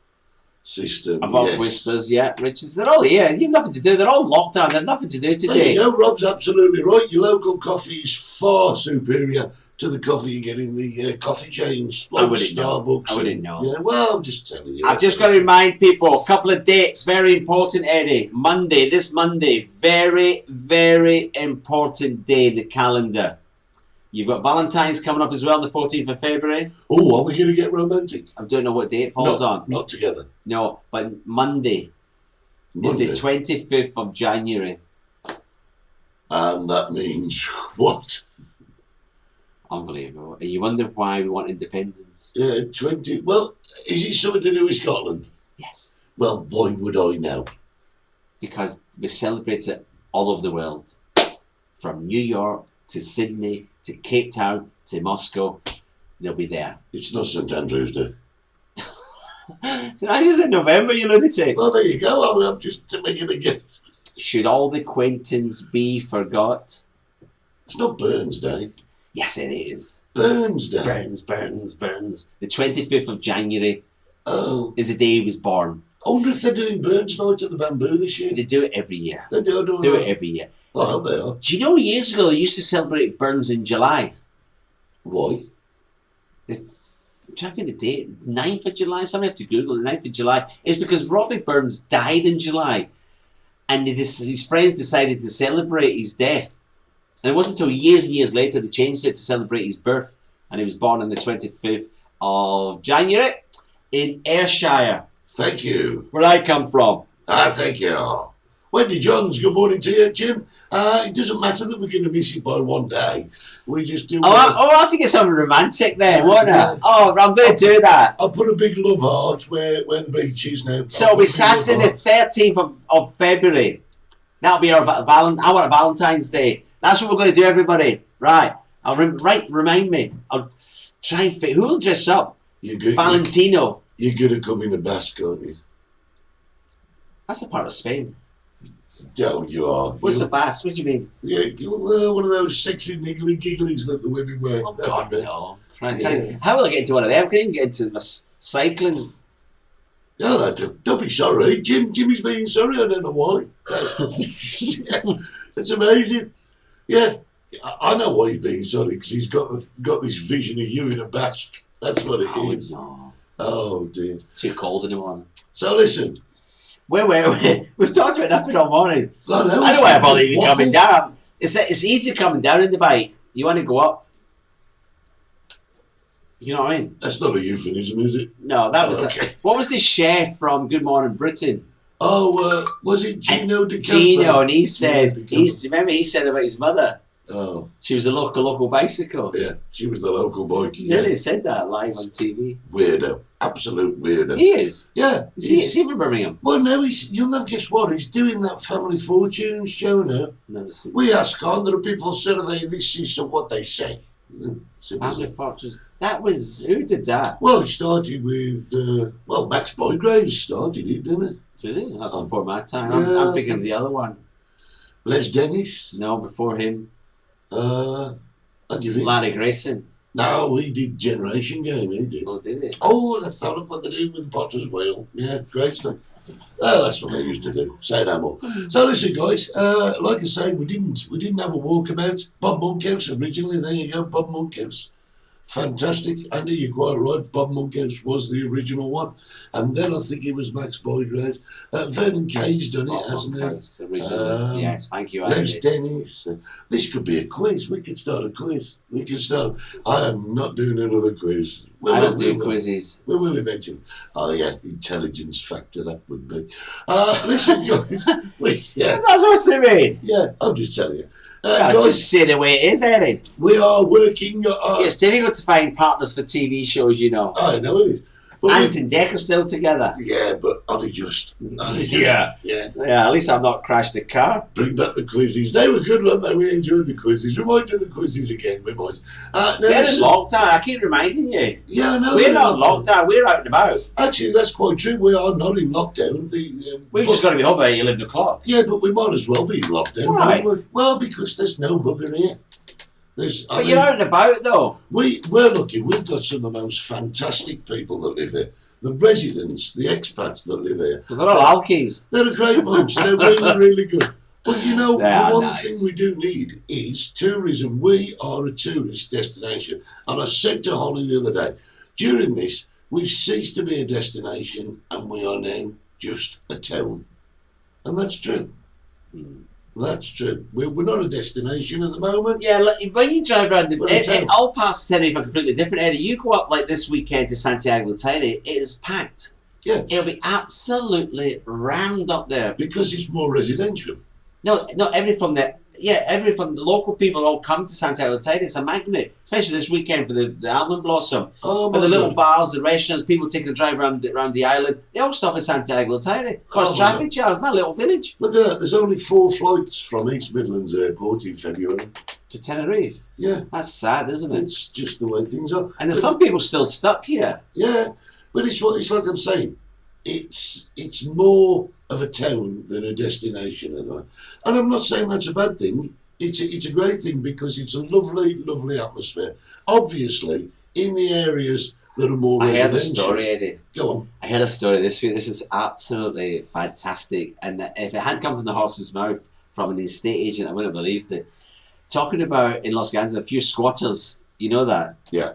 system.
Above
Yes.
Whispers, yeah, Richards. They're all here. You've nothing to do. They're all locked down. They've nothing to do
There
today.
you go. Rob's absolutely right. Your local coffee is far superior to the coffee you get in the coffee chains like Starbucks.
I wouldn't know.
Yeah, well, I'm just telling you.
I've just got to remind people, a couple of dates, very important, Eddie. This Monday, very, very important day in the calendar. You've got Valentine's coming up as well, the 14th of February.
Oh, are we going to get romantic?
I don't know what day it falls on.
Not together.
No, but Monday is the 25th of January.
And that means what?
Unbelievable. And you wonder why we want independence.
Yeah, 20. Well, is it something to do with Scotland?
Yes.
Well, why would I know?
Because we celebrate it all over the world. From New York to Sydney to Cape Town to Moscow. They'll be there.
It's not St Andrew's Day.
So I just in November, you lunatic.
Well, there you go. I'm just making a guess.
Should all the acquaintance be forgot?
It's not Burns Day.
Yes, it is.
Burns Day.
Burns. The 25th of January
Oh.
is the day he was born.
I wonder if they're doing Burns Night at the Bamboo this year.
They do it every year.
They do, don't
Do
they?
it every year.
I hope they are.
Do you know years ago they used to celebrate Burns in July?
Why?
I'm trying to think the date, 9th of July, somebody have to Google the 9th of July. It's because Robbie Burns died in July and his friends decided to celebrate his death. And it wasn't until years and years later they changed it to celebrate his birth, and he was born on the 25th, of January in Ayrshire,
Thank you.
where I come from.
Thank you. Wendy Johns, good morning to you, Jim. It doesn't matter that we're going to miss you by one day. We just do.
I'll have to get something romantic there, won't I? Oh, I'm going to do that.
I'll put a big love heart where the beach is now.
So it'll be Saturday the 13th of February. That'll be our Valentine's Day. That's what we're going to do, everybody. Right. Remind me. I'll try and fit. Who'll dress up? Valentino.
You're going to come in a basque, aren't you?
That's a part of Spain.
Oh, you are.
What's a basque? What do you mean?
Yeah, one of those sexy niggly gigglies that the women wear.
Oh, God, no. How will I get into one of them? I can't even get into my cycling.
No, don't be sorry. Jimmy's being sorry. I don't know why. It's amazing. Yeah, I know why he's being sorry, because he's got this vision of you in a basque. That's what it is.
No.
Oh, dear.
Too cold in the morning.
So listen.
We've talked about nothing all morning.
I
don't know why I bother even coming down. It's easy coming down in the bike. You want to go up. You know what I mean?
That's not a euphemism, is it?
No, that was okay. What was the chef from Good Morning Britain?
Oh, was it Gino De Campo?
Gino, and he says, remember he said about his mother?
Oh.
She was a local bicycle.
Yeah, she was the local bikie.
He really said that live on TV.
Weirdo. Absolute weirdo.
He is?
Yeah.
Is he from Birmingham?
Well, no, you'll never guess what. He's doing that Family Fortune show now.
Never seen.
We ask on the people survey, this is what they say.
Family Fortunes. That was, who did that?
Well, it started with, Max Boygraves started it, didn't it?
Did he? That's before my time. I'm thinking of the other one.
Les Dennis?
No, before him.
I'll give it.
Larry Grayson.
No, he did Generation Game, he did.
Oh, did he?
Oh, that's what they're doing with Potter's Wheel. Yeah, great stuff. That's what they used to do. Say no more. So listen, guys. Like I say, we didn't have a walkabout. Bob Monkhouse originally. There you go, Bob Monkhouse. Fantastic. Andy, you're quite right. Bob Monkhouse was the original one. And then I think it was Max Boygraves. Vernon Cage done it, hasn't he?
Originally. Yes, thank you, Andy.
Les Dennis. This could be a quiz. We could start a quiz. I am not doing another quiz.
I don't do quizzes.
We will eventually. Oh, yeah, intelligence factor, that would be. Listen, guys.
That's what I mean.
Yeah, I'm just telling you.
Guys, just say the way it is, Eddie.
We are working.
It's difficult to find partners for TV shows, you know.
I know it is.
Ant and Dec are still together.
Yeah, but only just.
Yeah, at least I've not crashed the car.
Bring back the quizzes. They were good, weren't they? We enjoyed the quizzes. We might do the quizzes again, we might.
We're in lockdown. I keep reminding you.
Yeah, I know.
We're not in lockdown. We're out and about.
Actually, that's quite true. We are not in lockdown.
We've just got to be home by 11 o'clock.
Yeah, but we might as well be in lockdown.
Why?
Well, because there's no bugger here.
But you're out and about, though.
We're lucky. We've got some of the most fantastic people that live here. The residents, the expats that live here.
Because they're all alkies.
They're a great bunch. They're really, really good. But you know, the one
nice.
thing we do need is tourism. We are a tourist destination. And I said to Holly the other day, during this, we've ceased to be a destination and we are now just a town. And that's true. That's true. We're not a destination at the moment.
Yeah, like, when you drive around, all parts of Tenerife are completely different. Eddie, you go up like this weekend to Santiago de Chile, it is packed.
Yeah.
It'll be absolutely rammed up there.
Because it's more residential.
No, every from the local people all come to Santiago de Chile. It's a magnet, especially this weekend for the almond blossom.
Oh,
for the little bars, the restaurants, people taking a drive around the island. They all stop at Santiago de Chile. Cause traffic jams, my little village.
Look at that, there's only 4 flights from East Midlands Airport in February.
To Tenerife.
Yeah.
That's sad, isn't it?
It's just the way things are.
And there's some people still stuck here.
Yeah, but it's like I'm saying. It's more of a town than a destination. And I'm not saying that's a bad thing. It's a great thing because it's a lovely, lovely atmosphere. Obviously, in the areas that are more residential.
I heard a story, Eddie.
Go on.
I heard a story this week. This is absolutely fantastic. And if it hadn't come from the horse's mouth from an estate agent, I wouldn't have believed it. Talking about in Los Angeles, a few squatters, you know that?
Yeah.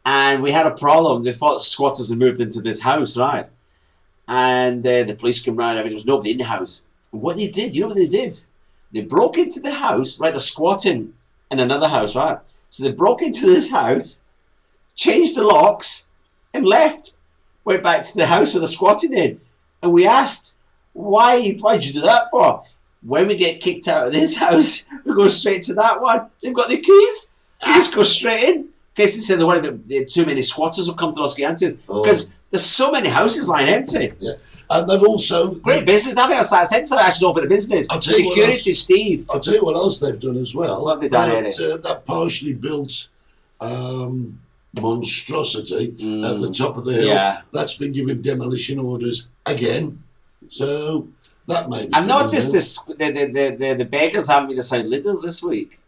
And we had a problem. They thought squatters had moved into this house, right? And the police came round, there was nobody in the house. And what they did, you know what they did? They broke into the house, right? They're squatting in another house, right? So they broke into this house, changed the locks, and left. Went back to the house with a squatting in. And we asked, why'd you do that for? When we get kicked out of this house, we go straight to that one. They've got the keys. We just go straight in. In case they say they want too many squatters will come to Los Gigantes. Because there's so many houses lying empty.
Yeah. And they've also...
Great business. I think that's centre actually open a business. Security, Steve.
I'll tell you what else they've done as well.
What have they done, Eric?
That partially built monstrosity at the top of the hill.
Yeah.
That's been given demolition orders again. So that may be...
I've noticed the beggars haven't been assigned litters this week.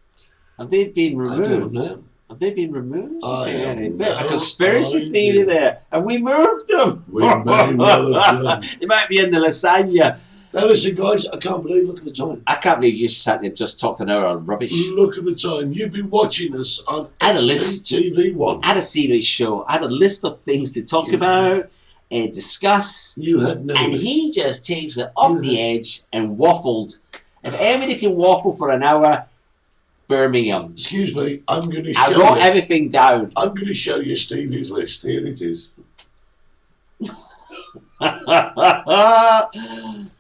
Have they been removed?
I don't know.
Have they been removed?
A
conspiracy theory there. Have we moved them?
We may well have done.
They might be in the lasagna.
Now listen, guys, I can't believe, look at the time.
I can't believe you sat there and just talked an hour on rubbish.
Look at the time. You've been watching us on
I had a list.
TV1.
I had a serious show. I had a list of things to talk about and discuss.
You had no
And
list.
he just takes it off the edge and waffled. If anybody can waffle for an hour, Birmingham.
Excuse me, I'm going to
I
show
wrote
you.
everything down.
I'm going to show you Stevie's list. Here it is.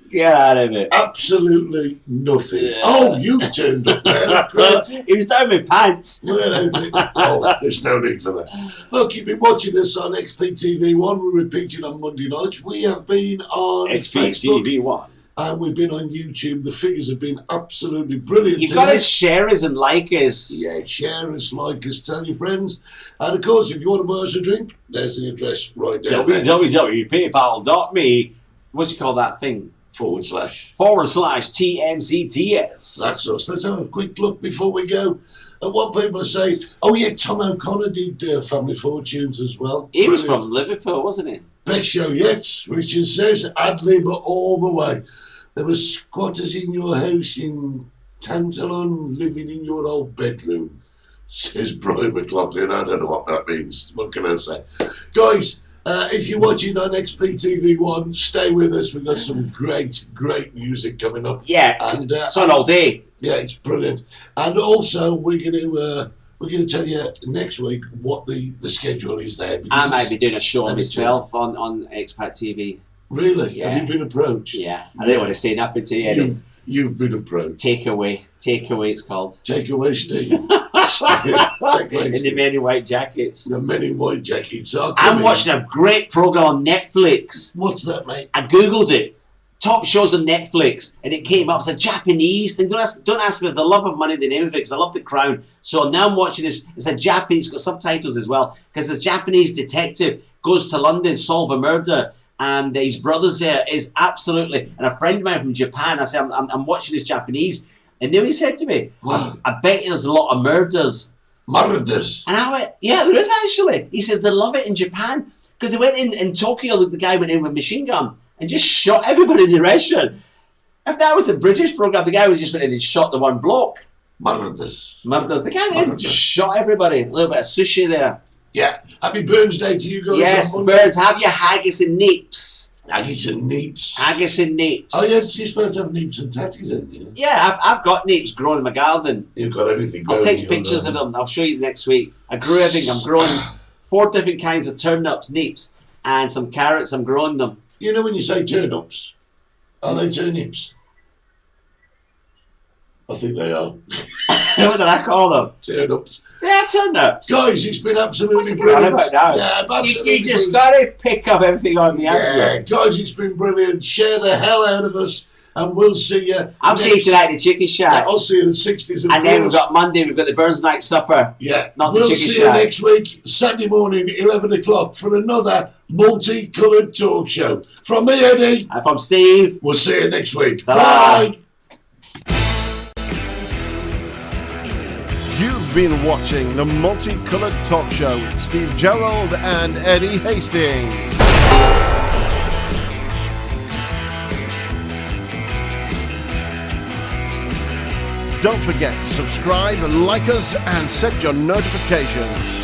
Get out of it.
Absolutely nothing.
Yeah.
Oh, you've turned up there. Great.
He was down with pants.
Oh, there's no need for that. Look, you've been watching this on XPTV1. We're repeating on Monday nights. We have been on Facebook
XPTV1.
and we've been on YouTube. The figures have been absolutely brilliant.
You've got to share us and like us.
Yeah, share us, like us, tell your friends. And of course, if you want to buy us a drink, there's the address right there.
www.paypal.me. What you call that thing?
/
/TMCTS.
That's us. Let's have a quick look before we go at what people are saying. Oh yeah, Tom O'Connor did Family Fortunes as well.
He was
Brilliant.
from Liverpool, wasn't he?
Best show yet. Richard says ad-lib all the way. There were squatters in your house in Tantalon living in your old bedroom, says Brian McLaughlin. I don't know what that means. What can I say? Guys, if you're watching on XPTV1, stay with us. We've got some great music coming up.
Yeah,
and
it's on all day.
Yeah, it's brilliant. And also, we're going to tell you next week what the schedule is there.
I might be doing a show myself on Expat TV.
Really?
Yeah.
Have you been approached?
Yeah, I didn't want to say nothing to you.
You've been approached.
Takeaway it's called.
Take away, Steve. Take away,
In the
Steve.
men in white jackets.
The men in white jackets are
I'm
coming.
watching a great program on Netflix.
What's that, mate?
I googled it. Top shows on Netflix, and it came up. It's a Japanese thing. Don't ask me for the love of money the name of it, because I love The Crown. So now I'm watching this. It's a Japanese, it's got subtitles as well, because this Japanese detective goes to London, solve a murder, and his brother's there is absolutely. And a friend of mine from Japan, I said, I'm watching this Japanese, and then he said to me, I bet there's a lot of murders.
Murders.
And I went, yeah, there is actually. He says they love it in Japan, because they went in Tokyo. The guy went in with a machine gun and just shot everybody in the restaurant. If that was a British program, the guy would just went in and shot the one bloke.
Murders.
The guy went in and just shot everybody. A little bit of sushi there.
Yeah. Happy Burns Day to you guys.
Yes, birds, have your haggis and neeps.
Haggis and neeps.
Haggis and neeps.
Oh, yeah, you're supposed to have neeps and tatties, haven't you?
Yeah, I've got neeps growing in my garden.
You've got everything
I'll
growing
take
in your
pictures of
garden.
them. I'll show you next week. I grew everything. I'm growing 4 different kinds of turnips, neeps, and some carrots. I'm growing them.
You know when you say turnips, are they turnips? I think they are.
What did I call them?
Turnips.
Yeah, turnips.
Guys, it's been absolutely
What's the
brilliant.
about now?
Yeah, absolutely
You just
brilliant.
got to pick up everything on me, haven't
Yeah,
you?
guys, it's been brilliant. Share the hell out of us, and we'll see you.
I'll see you tonight at the Chicken Shack.
I'll see you in the 60s.
And then we've got Monday, we've got the Burns Night Supper.
Yeah,
Not the
we'll
Chicken
see
Shack.
you next week, Sunday morning, 11 o'clock, for another multicoloured talk show. From me, Eddie.
And from Steve.
We'll see you next week.
Ta-ra.
Bye.
You've been watching the Multicoloured Talk Show with Steve Gerald and Eddie Hastings. Don't forget to subscribe, like us, and set your notifications.